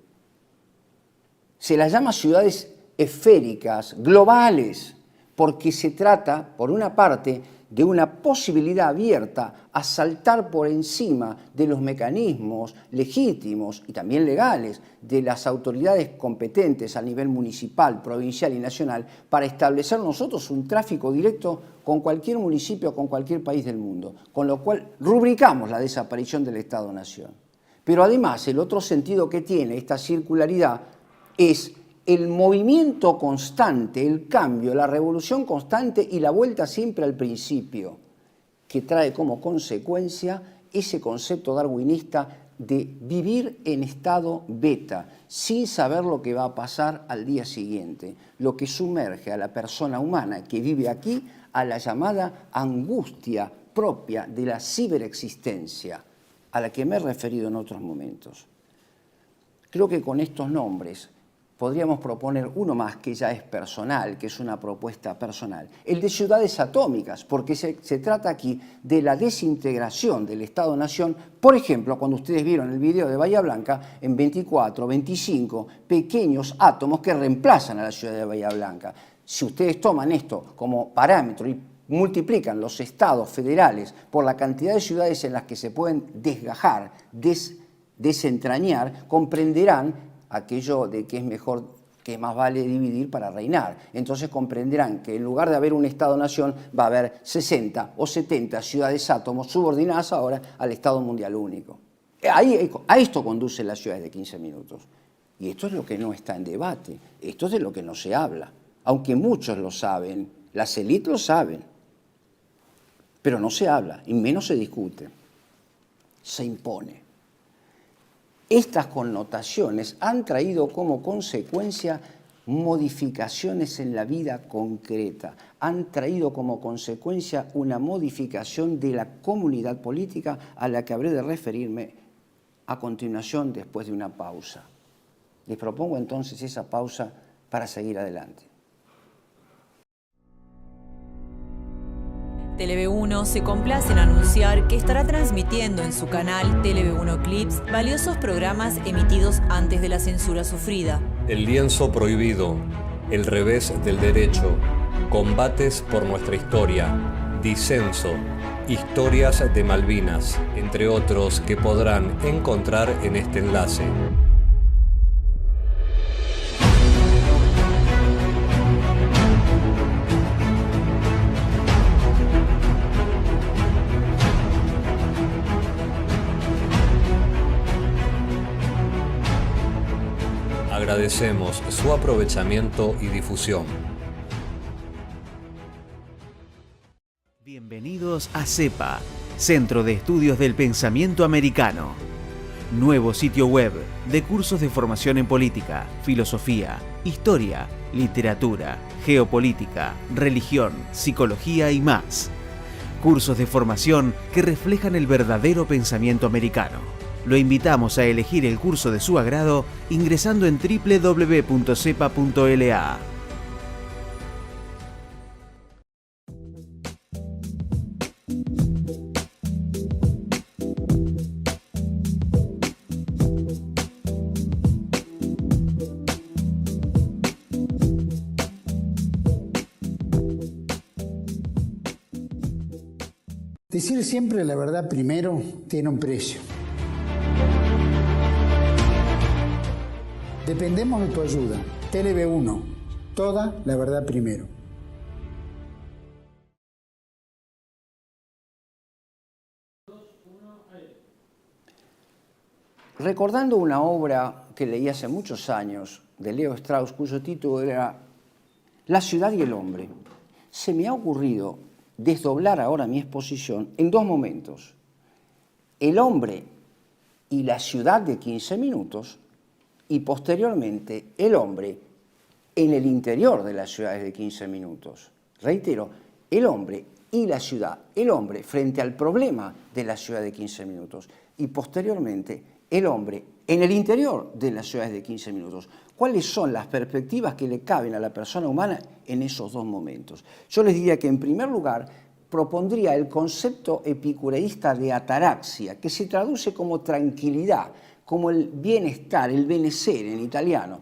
Se las llama ciudades esféricas, globales, porque se trata, por una parte, de una posibilidad abierta a saltar por encima de los mecanismos legítimos y también legales de las autoridades competentes a nivel municipal, provincial y nacional para establecer nosotros un tráfico directo con cualquier municipio o con cualquier país del mundo, con lo cual rubricamos la desaparición del Estado-Nación. Pero además el otro sentido que tiene esta circularidad es el movimiento constante, el cambio, la revolución constante y la vuelta siempre al principio, que trae como consecuencia ese concepto darwinista de vivir en estado beta, sin saber lo que va a pasar al día siguiente, lo que sumerge a la persona humana que vive aquí a la llamada angustia propia de la ciberexistencia, a la que me he referido en otros momentos. Creo que con estos nombres podríamos proponer uno más que ya es personal, que es una propuesta personal, el de ciudades atómicas, porque se trata aquí de la desintegración del Estado-Nación. Por ejemplo, cuando ustedes vieron el video de Bahía Blanca, en 24, 25 pequeños átomos que reemplazan a la ciudad de Bahía Blanca. Si ustedes toman esto como parámetro y multiplican los estados federales por la cantidad de ciudades en las que se pueden desgajar, desentrañar, comprenderán aquello de que es mejor, que más vale dividir para reinar. Entonces comprenderán que en lugar de haber un Estado-Nación va a haber 60 o 70 ciudades átomos subordinadas ahora al Estado Mundial Único. A esto conducen las ciudades de 15 minutos. Y esto es lo que no está en debate, esto es de lo que no se habla. Aunque muchos lo saben, las élites lo saben, pero no se habla y menos se discute, se impone. Estas connotaciones han traído como consecuencia modificaciones en la vida concreta, han traído como consecuencia una modificación de la comunidad política a la que habré de referirme a continuación después de una pausa. Les propongo entonces esa pausa para seguir adelante. TLV1 se complace en anunciar que estará transmitiendo en su canal TLV1 Clips valiosos programas emitidos antes de la censura sufrida. El lienzo prohibido, el revés del derecho, combates por nuestra historia, disenso, historias de Malvinas, entre otros que podrán encontrar en este enlace. Agradecemos su aprovechamiento y difusión. Bienvenidos a CEPA, Centro de Estudios del Pensamiento Americano. Nuevo sitio web de cursos de formación en política, filosofía, historia, literatura, geopolítica, religión, psicología y más. Cursos de formación que reflejan el verdadero pensamiento americano. Lo invitamos a elegir el curso de su agrado ingresando en www.cepa.la. Decir siempre la verdad primero tiene un precio. Dependemos de tu ayuda. TLV1, toda la verdad primero. Recordando una obra que leí hace muchos años de Leo Strauss, cuyo título era La ciudad y el hombre, se me ha ocurrido desdoblar ahora mi exposición en dos momentos. El hombre y la ciudad de 15 minutos y posteriormente el hombre en el interior de las ciudades de 15 minutos. Reitero, el hombre y la ciudad, el hombre frente al problema de la ciudad de 15 minutos y posteriormente el hombre en el interior de las ciudades de 15 minutos. ¿Cuáles son las perspectivas que le caben a la persona humana en esos dos momentos? Yo les diría que en primer lugar propondría el concepto epicureísta de ataraxia, que se traduce como tranquilidad, como el bienestar, el benessere en italiano,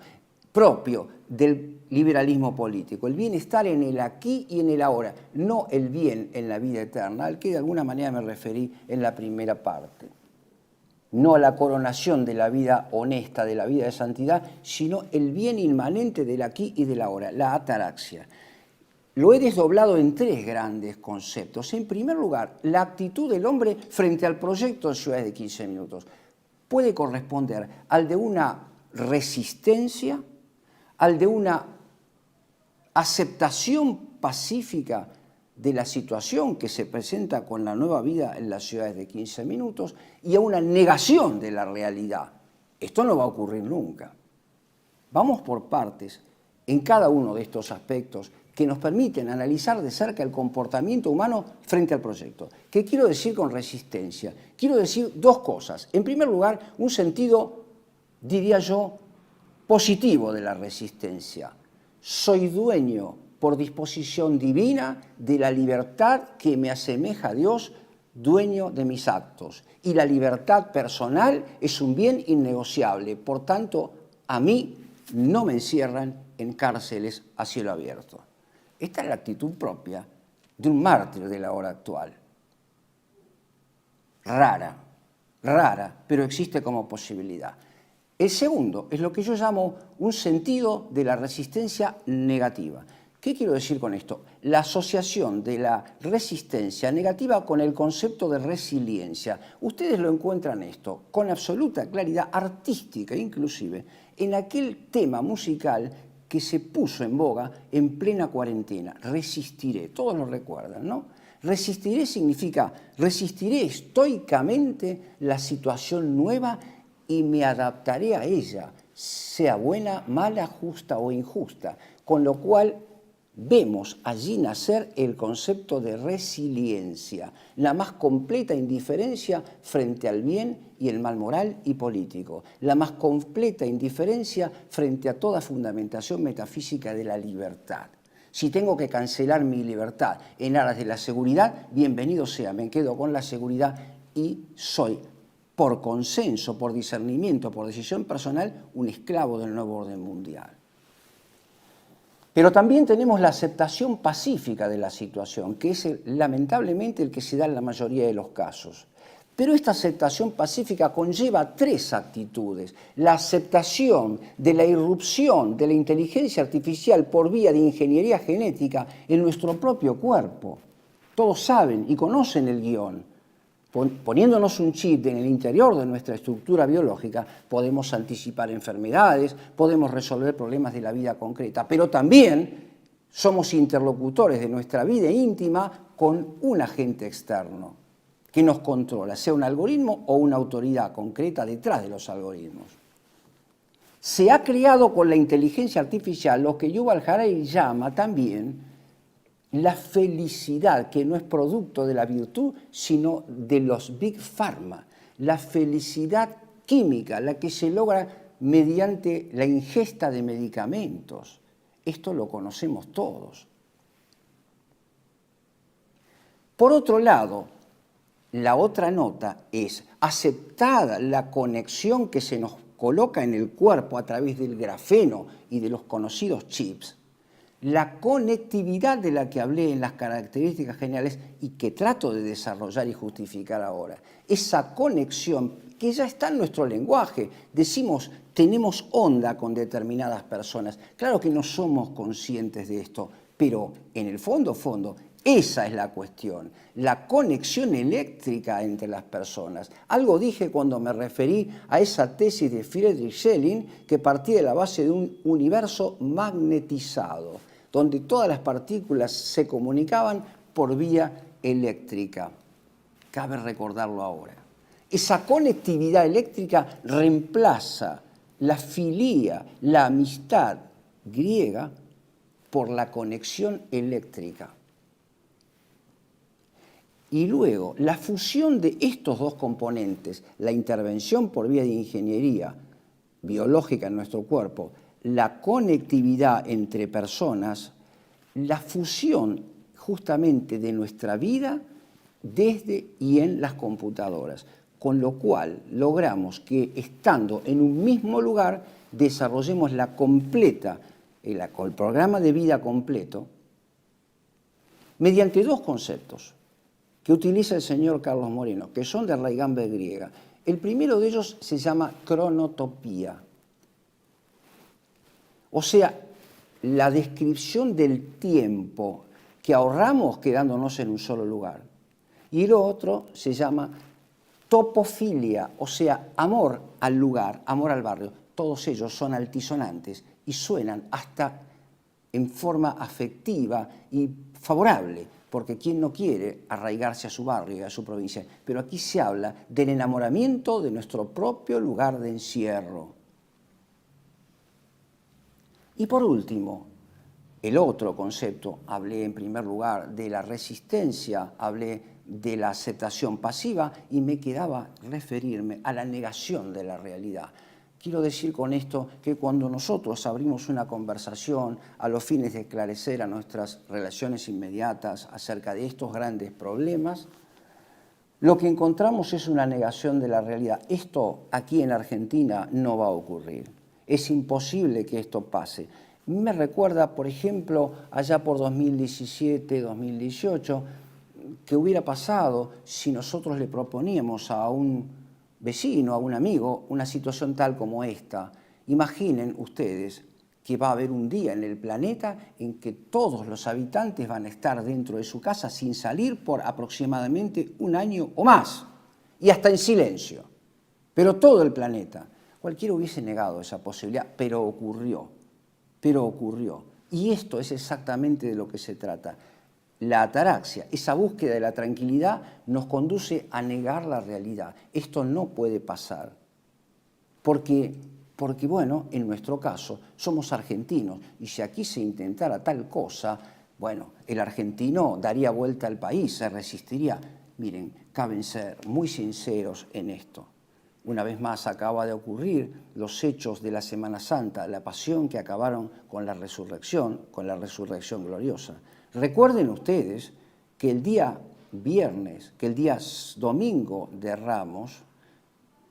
propio del liberalismo político, el bienestar en el aquí y en el ahora, no el bien en la vida eterna, al que de alguna manera me referí en la primera parte. No a la coronación de la vida honesta, de la vida de santidad, sino el bien inmanente del aquí y del ahora, la ataraxia. Lo he desdoblado en tres grandes conceptos. En primer lugar, la actitud del hombre frente al proyecto de ciudades de 15 minutos puede corresponder al de una resistencia, al de una aceptación pacífica de la situación que se presenta con la nueva vida en las ciudades de 15 minutos y a una negación de la realidad. Esto no va a ocurrir nunca. Vamos por partes en cada uno de estos aspectos que nos permiten analizar de cerca el comportamiento humano frente al proyecto. ¿Qué quiero decir con resistencia? Quiero decir dos cosas. En primer lugar, un sentido, diría yo, positivo de la resistencia. Soy dueño, por disposición divina, de la libertad que me asemeja a Dios, dueño de mis actos. Y la libertad personal es un bien innegociable. Por tanto, a mí no me encierran en cárceles a cielo abierto. Esta es la actitud propia de un mártir de la hora actual. Rara, pero existe como posibilidad. El segundo es lo que yo llamo un sentido de la resistencia negativa. ¿Qué quiero decir con esto? La asociación de la resistencia negativa con el concepto de resiliencia. Ustedes lo encuentran esto con absoluta claridad artística, inclusive, en aquel tema musical que se puso en boga en plena cuarentena, Resistiré. Todos lo recuerdan, ¿no? Resistiré significa resistiré estoicamente la situación nueva y me adaptaré a ella, sea buena, mala, justa o injusta. Con lo cual vemos allí nacer el concepto de resiliencia, la más completa indiferencia frente al bien y el mal moral y político, la más completa indiferencia frente a toda fundamentación metafísica de la libertad. Si tengo que cancelar mi libertad en aras de la seguridad, bienvenido sea, me quedo con la seguridad y soy, por consenso, por discernimiento, por decisión personal, un esclavo del nuevo orden mundial. Pero también tenemos la aceptación pacífica de la situación, que es lamentablemente el que se da en la mayoría de los casos. Pero esta aceptación pacífica conlleva tres actitudes. La aceptación de la irrupción de la inteligencia artificial por vía de ingeniería genética en nuestro propio cuerpo. Todos saben y conocen el guión. Poniéndonos un chip en el interior de nuestra estructura biológica, podemos anticipar enfermedades, podemos resolver problemas de la vida concreta, pero también somos interlocutores de nuestra vida íntima con un agente externo que nos controla, sea un algoritmo o una autoridad concreta detrás de los algoritmos. Se ha creado con la inteligencia artificial lo que Yuval Harari llama también la felicidad, que no es producto de la virtud, sino de los Big Pharma. La felicidad química, la que se logra mediante la ingesta de medicamentos. Esto lo conocemos todos. Por otro lado, la otra nota es, aceptada la conexión que se nos coloca en el cuerpo a través del grafeno y de los conocidos chips, la conectividad de la que hablé en las características generales y que trato de desarrollar y justificar ahora. Esa conexión que ya está en nuestro lenguaje. Decimos, tenemos onda con determinadas personas. Claro que no somos conscientes de esto, pero en el fondo, esa es la cuestión. La conexión eléctrica entre las personas. Algo dije cuando me referí a esa tesis de Friedrich Schelling que partía de la base de un universo magnetizado, donde todas las partículas se comunicaban por vía eléctrica. Cabe recordarlo ahora. Esa conectividad eléctrica reemplaza la filía, la amistad griega, por la conexión eléctrica. Y luego, la fusión de estos dos componentes, la intervención por vía de ingeniería biológica en nuestro cuerpo, la conectividad entre personas, la fusión justamente de nuestra vida desde y en las computadoras, con lo cual logramos que estando en un mismo lugar desarrollemos la completa, el programa de vida completo, mediante dos conceptos que utiliza el señor Carlos Moreno, que son de raigambre griega. El primero de ellos se llama cronotopía. O sea, la descripción del tiempo que ahorramos quedándonos en un solo lugar. Y lo otro se llama topofilia, o sea, amor al lugar, amor al barrio. Todos ellos son altisonantes y suenan hasta en forma afectiva y favorable, porque ¿quién no quiere arraigarse a su barrio y a su provincia? Pero aquí se habla del enamoramiento de nuestro propio lugar de encierro. Y por último, el otro concepto, hablé en primer lugar de la resistencia, hablé de la aceptación pasiva y me quedaba referirme a la negación de la realidad. Quiero decir con esto que cuando nosotros abrimos una conversación a los fines de esclarecer a nuestras relaciones inmediatas acerca de estos grandes problemas, lo que encontramos es una negación de la realidad. Esto aquí en Argentina no va a ocurrir. Es imposible que esto pase. Me recuerda, por ejemplo, allá por 2017, 2018, que hubiera pasado si nosotros le proponíamos a un vecino, a un amigo, una situación tal como esta. Imaginen ustedes que va a haber un día en el planeta en que todos los habitantes van a estar dentro de su casa sin salir por aproximadamente un año o más, y hasta en silencio. Pero todo el planeta. Cualquiera hubiese negado esa posibilidad, pero ocurrió. Y esto es exactamente de lo que se trata. La ataraxia, esa búsqueda de la tranquilidad, nos conduce a negar la realidad. Esto no puede pasar. Porque bueno, en nuestro caso, somos argentinos. Y si aquí se intentara tal cosa, bueno, el argentino daría vuelta al país, se resistiría. Miren, caben ser muy sinceros en esto. Una vez más acaba de ocurrir los hechos de la Semana Santa, la pasión que acabaron con la resurrección gloriosa. Recuerden ustedes que el día viernes, que el día domingo de Ramos,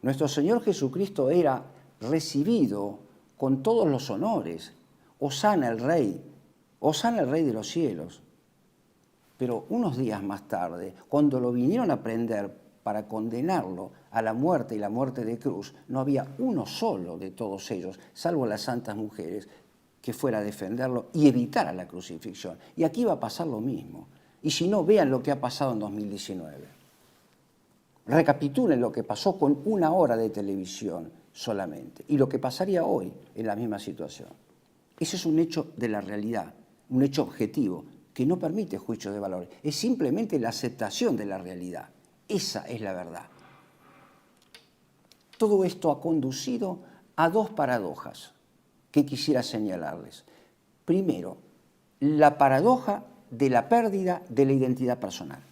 nuestro Señor Jesucristo era recibido con todos los honores. Hosana el Rey de los cielos. Pero unos días más tarde, cuando lo vinieron a prender para condenarlo a la muerte y la muerte de cruz, no había uno solo de todos ellos, salvo las santas mujeres, que fuera a defenderlo y evitara la crucifixión. Y aquí va a pasar lo mismo. Y si no, vean lo que ha pasado en 2019. Recapitulen lo que pasó con una hora de televisión solamente y lo que pasaría hoy en la misma situación. Ese es un hecho de la realidad, un hecho objetivo que no permite juicio de valor. Es simplemente la aceptación de la realidad. Esa es la verdad. Todo esto ha conducido a dos paradojas que quisiera señalarles. Primero, la paradoja de la pérdida de la identidad personal.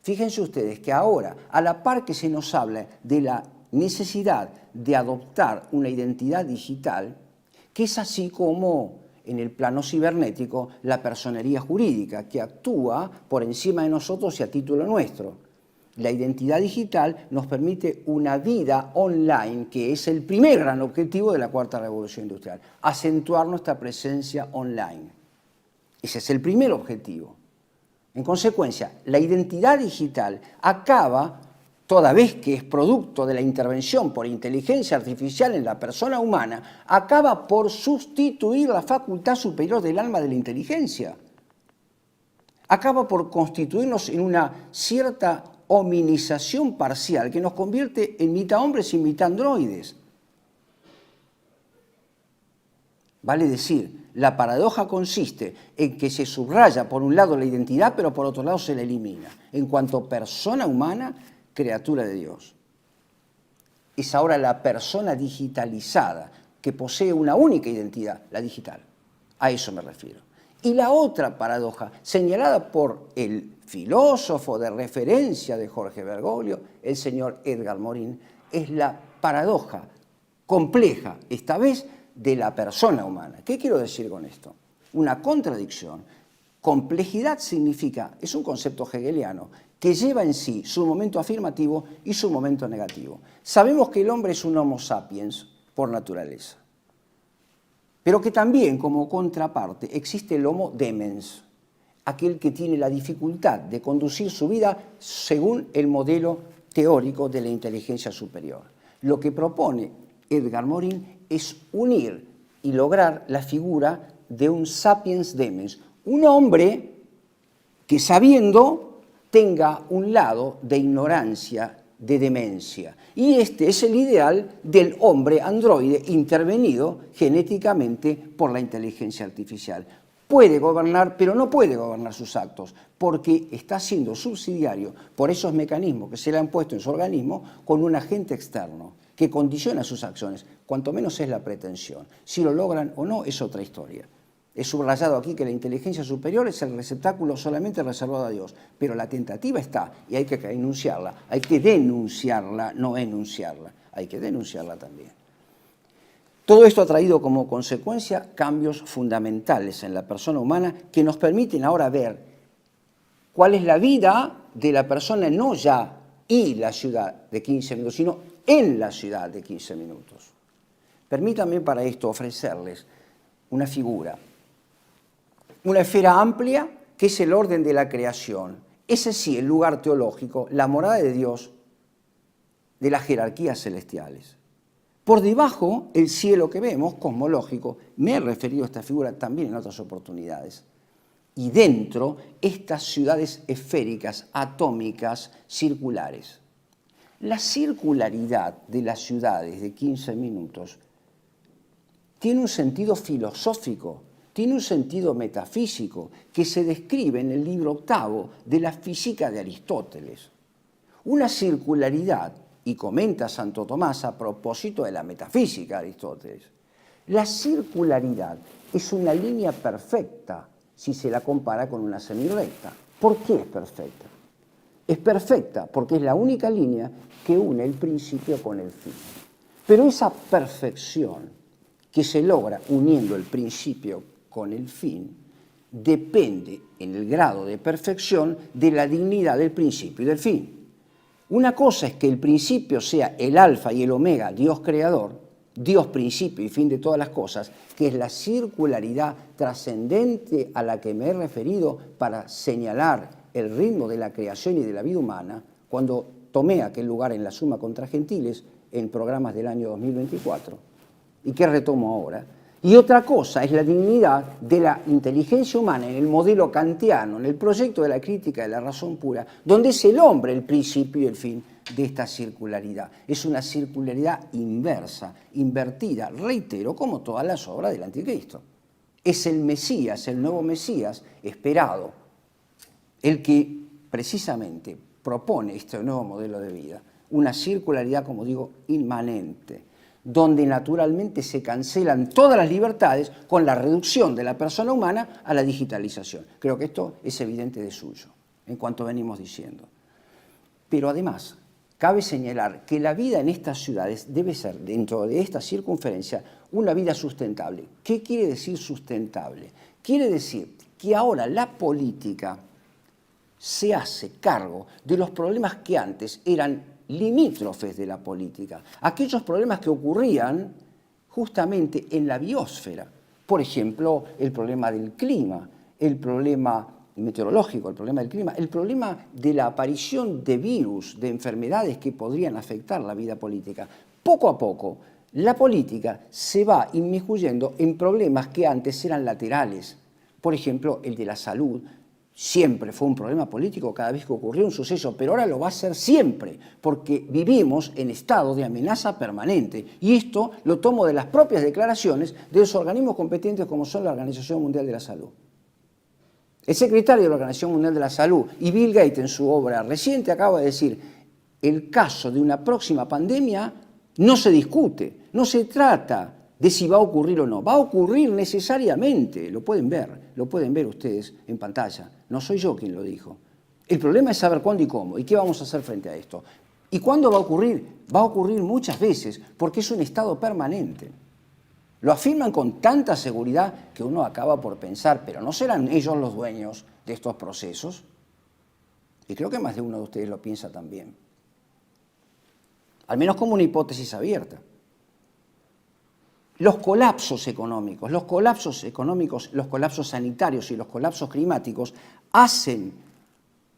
Fíjense ustedes que ahora, a la par que se nos habla de la necesidad de adoptar una identidad digital, que es así como en el plano cibernético la personería jurídica, que actúa por encima de nosotros y a título nuestro. La identidad digital nos permite una vida online, que es el primer gran objetivo de la cuarta revolución industrial, acentuar nuestra presencia online. Ese es el primer objetivo. En consecuencia, la identidad digital acaba, toda vez que es producto de la intervención por inteligencia artificial en la persona humana, acaba por sustituir la facultad superior del alma de la inteligencia. Acaba por constituirnos en una cierta hominización parcial que nos convierte en mitad hombres y mitad androides. Vale decir, la paradoja consiste en que se subraya por un lado la identidad, pero por otro lado se la elimina, en cuanto persona humana, criatura de Dios. Es ahora la persona digitalizada, que posee una única identidad, la digital. A eso me refiero. Y la otra paradoja, señalada por el filósofo de referencia de Jorge Bergoglio, el señor Edgar Morin, es la paradoja compleja, esta vez, de la persona humana. ¿Qué quiero decir con esto? Una contradicción. Complejidad significa, es un concepto hegeliano, que lleva en sí su momento afirmativo y su momento negativo. Sabemos que el hombre es un homo sapiens por naturaleza, pero que también como contraparte existe el homo demens, aquel que tiene la dificultad de conducir su vida según el modelo teórico de la inteligencia superior. Lo que propone Edgar Morin es unir y lograr la figura de un sapiens demens, un hombre que sabiendo tenga un lado de ignorancia de demencia. Y este es el ideal del hombre androide intervenido genéticamente por la inteligencia artificial. Puede gobernar, pero no puede gobernar sus actos, porque está siendo subsidiario por esos mecanismos que se le han puesto en su organismo con un agente externo que condiciona sus acciones, cuanto menos es la pretensión. Si lo logran o no es otra historia. He subrayado aquí que la inteligencia superior es el receptáculo solamente reservado a Dios, pero la tentativa está y hay que enunciarla, hay que denunciarla, no enunciarla, hay que denunciarla también. Todo esto ha traído como consecuencia cambios fundamentales en la persona humana que nos permiten ahora ver cuál es la vida de la persona, no ya y la ciudad de 15 minutos, sino en la ciudad de 15 minutos. Permítanme para esto ofrecerles una figura, una esfera amplia que es el orden de la creación. Ese sí, el lugar teológico, la morada de Dios, de las jerarquías celestiales. Por debajo, el cielo que vemos, cosmológico, me he referido a esta figura también en otras oportunidades. Y dentro, estas ciudades esféricas, atómicas, circulares. La circularidad de las ciudades de 15 minutos tiene un sentido filosófico, tiene un sentido metafísico que se describe en el libro octavo de la Física de Aristóteles. Una circularidad, y comenta Santo Tomás a propósito de la metafísica de Aristóteles, la circularidad es una línea perfecta si se la compara con una semirrecta. ¿Por qué es perfecta? Es perfecta porque es la única línea que une el principio con el fin. Pero esa perfección que se logra uniendo el principio con el fin depende en el grado de perfección de la dignidad del principio y del fin. Una cosa es que el principio sea el alfa y el omega, Dios creador, Dios principio y fin de todas las cosas, que es la circularidad trascendente a la que me he referido para señalar el ritmo de la creación y de la vida humana, cuando tomé aquel lugar en la Suma contra Gentiles en programas del año 2024, y que retomo ahora. Y otra cosa es la dignidad de la inteligencia humana en el modelo kantiano, en el proyecto de la crítica de la razón pura, donde es el hombre el principio y el fin de esta circularidad. Es una circularidad inversa, invertida, reitero, como todas las obras del Anticristo. Es el Mesías, el nuevo Mesías esperado, el que precisamente propone este nuevo modelo de vida. Una circularidad, como digo, inmanente, donde naturalmente se cancelan todas las libertades con la reducción de la persona humana a la digitalización. Creo que esto es evidente de suyo, en cuanto venimos diciendo. Pero además, cabe señalar que la vida en estas ciudades debe ser, dentro de esta circunferencia, una vida sustentable. ¿Qué quiere decir sustentable? Quiere decir que ahora la política se hace cargo de los problemas que antes eran limítrofes de la política, aquellos problemas que ocurrían justamente en la biosfera. Por ejemplo, el problema del clima, el problema meteorológico, el problema del clima, el problema de la aparición de virus, de enfermedades que podrían afectar la vida política. Poco a poco, la política se va inmiscuyendo en problemas que antes eran laterales. Por ejemplo, el de la salud. Siempre fue un problema político cada vez que ocurrió un suceso, pero ahora lo va a ser siempre, porque vivimos en estado de amenaza permanente. Y esto lo tomo de las propias declaraciones de los organismos competentes como son la Organización Mundial de la Salud. El secretario de la Organización Mundial de la Salud y Bill Gates en su obra reciente acaba de decir: el caso de una próxima pandemia no se discute, no se trata de si va a ocurrir o no, va a ocurrir necesariamente, lo pueden ver ustedes en pantalla, no soy yo quien lo dijo. El problema es saber cuándo y cómo, y qué vamos a hacer frente a esto. ¿Y cuándo va a ocurrir? Va a ocurrir muchas veces, porque es un estado permanente. Lo afirman con tanta seguridad que uno acaba por pensar, pero ¿no serán ellos los dueños de estos procesos? Y creo que más de uno de ustedes lo piensa también. Al menos como una hipótesis abierta. Los colapsos económicos, los colapsos sanitarios y los colapsos climáticos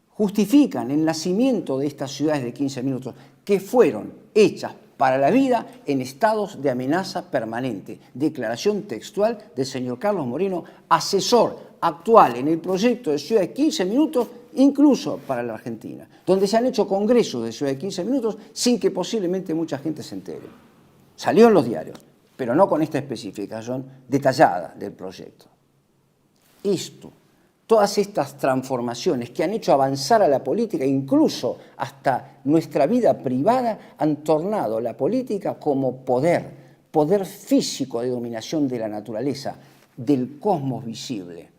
justifican el nacimiento de estas ciudades de 15 minutos que fueron hechas para la vida en estados de amenaza permanente. Declaración textual del señor Carlos Moreno, asesor actual en el proyecto de ciudad de 15 minutos incluso para la Argentina, donde se han hecho congresos de ciudad de 15 minutos sin que posiblemente mucha gente se entere. Salió en los diarios, pero no con esta especificación detallada del proyecto. Esto, todas estas transformaciones que han hecho avanzar a la política, incluso hasta nuestra vida privada, han tornado la política como poder físico de dominación de la naturaleza, del cosmos visible,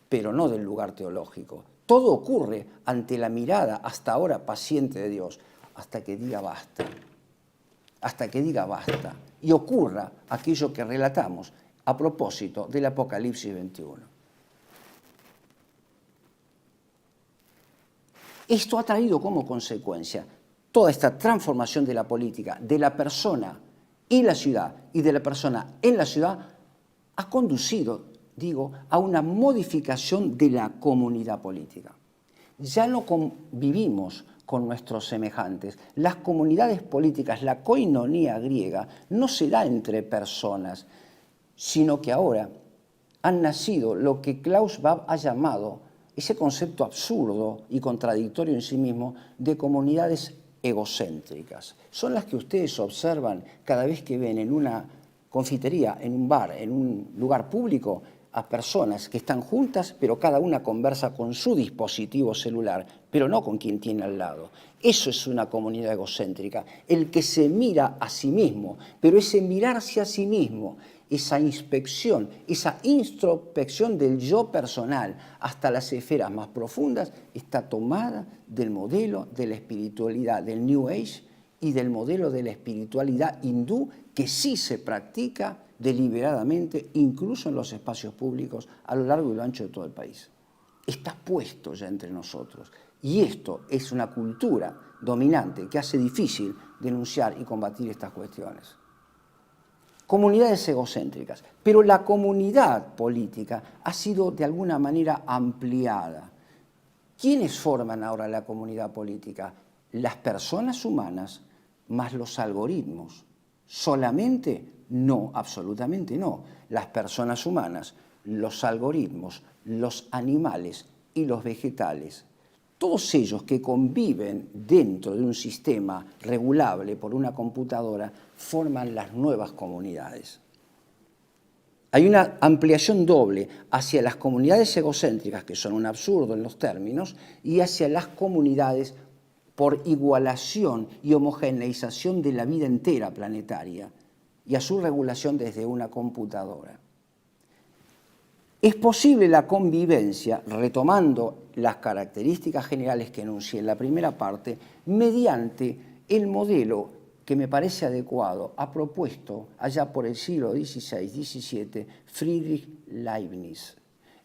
pero no del lugar teológico. Todo ocurre ante la mirada hasta ahora paciente de Dios, hasta que diga basta. Hasta que diga basta. Y ocurra aquello que relatamos a propósito del Apocalipsis 21. Esto ha traído como consecuencia toda esta transformación de la política, de la persona y la ciudad, y de la persona en la ciudad, ha conducido, digo, a una modificación de la comunidad política. Ya no convivimos con nuestros semejantes. Las comunidades políticas, la koinonía griega, no se da entre personas, sino que ahora han nacido lo que Klaus Schwab ha llamado ese concepto absurdo y contradictorio en sí mismo de comunidades egocéntricas. Son las que ustedes observan cada vez que ven en una confitería, en un bar, en un lugar público, a personas que están juntas, pero cada una conversa con su dispositivo celular, pero no con quien tiene al lado. Eso es una comunidad egocéntrica, el que se mira a sí mismo, pero ese mirarse a sí mismo, esa inspección, esa introspección del yo personal hasta las esferas más profundas, está tomada del modelo de la espiritualidad del New Age y del modelo de la espiritualidad hindú, que sí se practica deliberadamente, incluso en los espacios públicos a lo largo y lo ancho de todo el país. Está puesto ya entre nosotros. Y esto es una cultura dominante que hace difícil denunciar y combatir estas cuestiones. Comunidades egocéntricas, pero la comunidad política ha sido de alguna manera ampliada. ¿Quiénes forman ahora la comunidad política? Las personas humanas más los algoritmos. ¿Solamente? No, absolutamente no. Las personas humanas, los algoritmos, los animales y los vegetales, todos ellos que conviven dentro de un sistema regulable por una computadora, forman las nuevas comunidades. Hay una ampliación doble hacia las comunidades egocéntricas, que son un absurdo en los términos, y hacia las comunidades por igualación y homogeneización de la vida entera planetaria y a su regulación desde una computadora. Es posible la convivencia, retomando las características generales que enuncié en la primera parte, mediante el modelo que me parece adecuado, ha propuesto allá por el siglo XVI-XVII Friedrich Leibniz,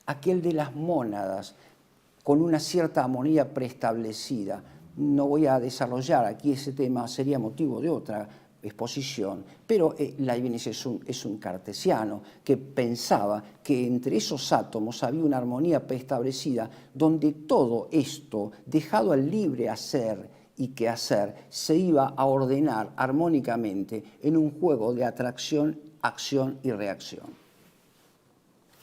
aquel de las mónadas con una cierta armonía preestablecida. No voy a desarrollar aquí ese tema, sería motivo de otra exposición, pero Leibniz es un cartesiano que pensaba que entre esos átomos había una armonía preestablecida donde todo esto, dejado al libre hacer y quehacer, se iba a ordenar armónicamente en un juego de atracción, acción y reacción.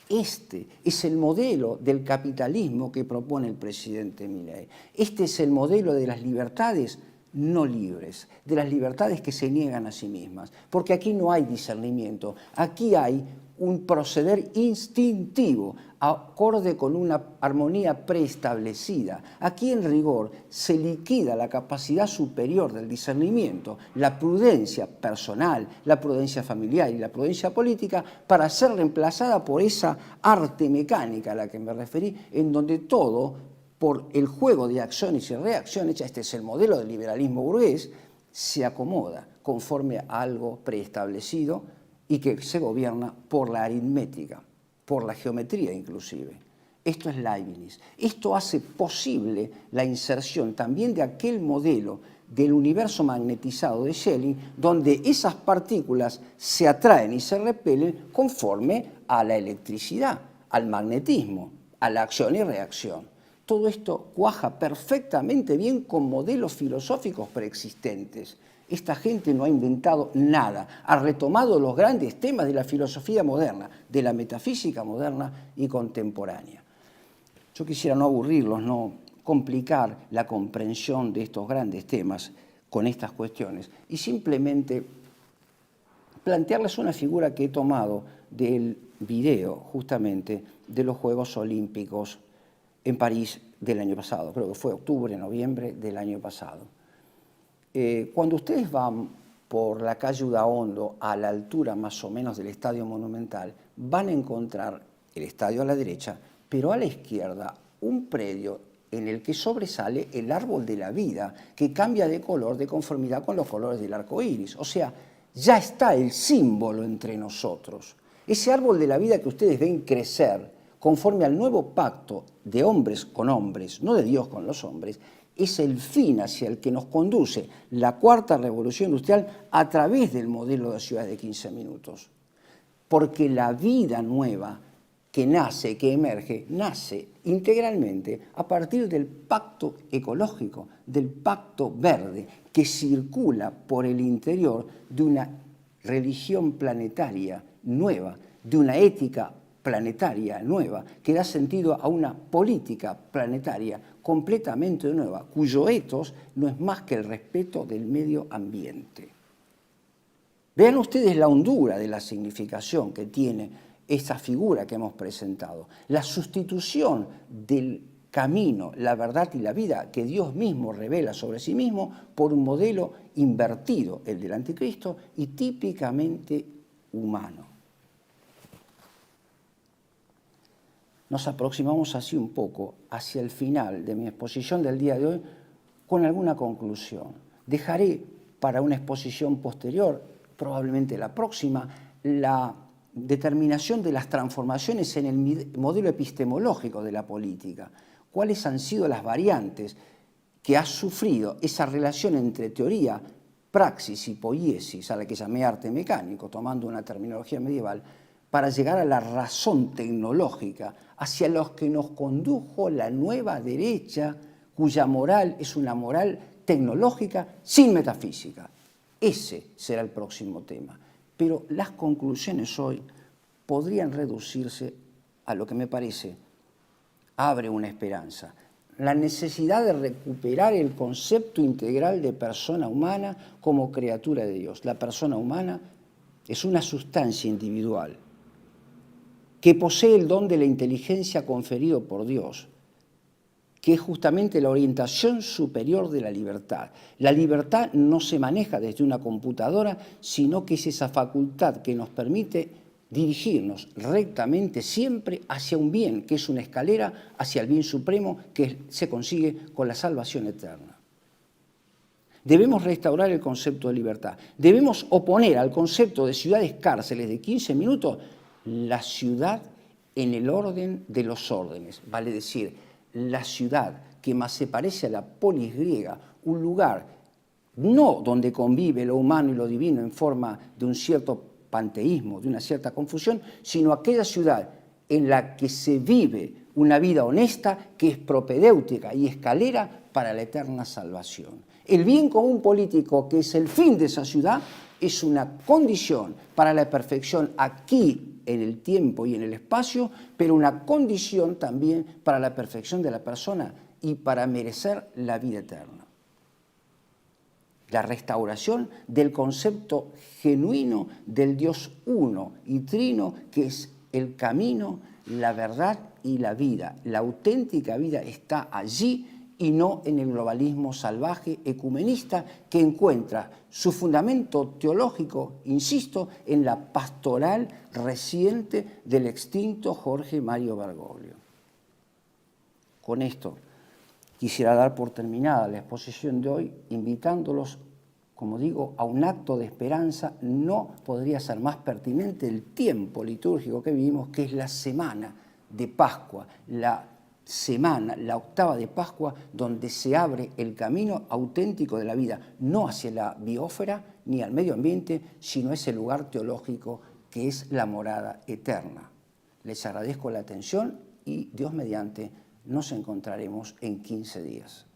Este es el modelo del capitalismo que propone el presidente Milei. Este es el modelo de las libertades no libres, de las libertades que se niegan a sí mismas, porque aquí no hay discernimiento, aquí hay un proceder instintivo, acorde con una armonía preestablecida. Aquí en rigor se liquida la capacidad superior del discernimiento, la prudencia personal, la prudencia familiar y la prudencia política, para ser reemplazada por esa arte mecánica a la que me referí, en donde todo, por el juego de acciones y reacciones, este es el modelo del liberalismo burgués, se acomoda conforme a algo preestablecido y que se gobierna por la aritmética, por la geometría inclusive. Esto es Leibniz. Esto hace posible la inserción también de aquel modelo del universo magnetizado de Schelling, donde esas partículas se atraen y se repelen conforme a la electricidad, al magnetismo, a la acción y reacción. Todo esto cuaja perfectamente bien con modelos filosóficos preexistentes. Esta gente no ha inventado nada, ha retomado los grandes temas de la filosofía moderna, de la metafísica moderna y contemporánea. Yo quisiera no aburrirlos, no complicar la comprensión de estos grandes temas con estas cuestiones y simplemente plantearles una figura que he tomado del video justamente de los Juegos Olímpicos en París del año pasado, creo que fue octubre, noviembre del año pasado. Cuando ustedes van por la calle Udaondo, a la altura más o menos del Estadio Monumental, van a encontrar el estadio a la derecha, pero a la izquierda un predio en el que sobresale el árbol de la vida, que cambia de color de conformidad con los colores del arco iris. O sea, ya está el símbolo entre nosotros. Ese árbol de la vida que ustedes ven crecer conforme al nuevo pacto de hombres con hombres, no de Dios con los hombres, es el fin hacia el que nos conduce la cuarta revolución industrial a través del modelo de ciudad de 15 minutos. Porque la vida nueva que nace, que emerge, nace integralmente a partir del pacto ecológico, del pacto verde, que circula por el interior de una religión planetaria nueva, de una ética planetaria nueva, que da sentido a una política planetaria completamente nueva, cuyo ethos no es más que el respeto del medio ambiente. Vean ustedes la hondura de la significación que tiene esta figura que hemos presentado, la sustitución del camino, la verdad y la vida que Dios mismo revela sobre sí mismo por un modelo invertido, el del anticristo, y típicamente humano. Nos aproximamos así un poco hacia el final de mi exposición del día de hoy con alguna conclusión. Dejaré para una exposición posterior, probablemente la próxima, la determinación de las transformaciones en el modelo epistemológico de la política. ¿Cuáles han sido las variantes que ha sufrido esa relación entre teoría, praxis y poiesis, a la que llamé arte mecánico, tomando una terminología medieval, para llegar a la razón tecnológica, hacia los que nos condujo la nueva derecha, cuya moral es una moral tecnológica sin metafísica? Ese será el próximo tema. Pero las conclusiones hoy podrían reducirse a lo que me parece abre una esperanza. La necesidad de recuperar el concepto integral de persona humana como criatura de Dios. La persona humana es una sustancia individual que posee el don de la inteligencia conferido por Dios, que es justamente la orientación superior de la libertad. La libertad no se maneja desde una computadora, sino que es esa facultad que nos permite dirigirnos rectamente siempre hacia un bien, que es una escalera hacia el bien supremo que se consigue con la salvación eterna. Debemos restaurar el concepto de libertad. Debemos oponer al concepto de ciudades cárceles de 15 minutos la ciudad en el orden de los órdenes, vale decir, la ciudad que más se parece a la polis griega, un lugar no donde convive lo humano y lo divino en forma de un cierto panteísmo, de una cierta confusión, sino aquella ciudad en la que se vive una vida honesta que es propedéutica y escalera para la eterna salvación. El bien común político, que es el fin de esa ciudad, es una condición para la perfección aquí en el tiempo y en el espacio, pero una condición también para la perfección de la persona y para merecer la vida eterna. La restauración del concepto genuino del Dios uno y trino, que es el camino, la verdad y la vida. La auténtica vida está allí y no en el globalismo salvaje ecumenista que encuentra su fundamento teológico, insisto, en la pastoral reciente del extinto Jorge Mario Bergoglio. Con esto quisiera dar por terminada la exposición de hoy, invitándolos, como digo, a un acto de esperanza. No podría ser más pertinente el tiempo litúrgico que vivimos, que es la semana de Pascua, la octava de Pascua, donde se abre el camino auténtico de la vida, no hacia la biosfera ni al medio ambiente, sino ese lugar teológico que es la morada eterna. Les agradezco la atención y Dios mediante nos encontraremos en 15 días.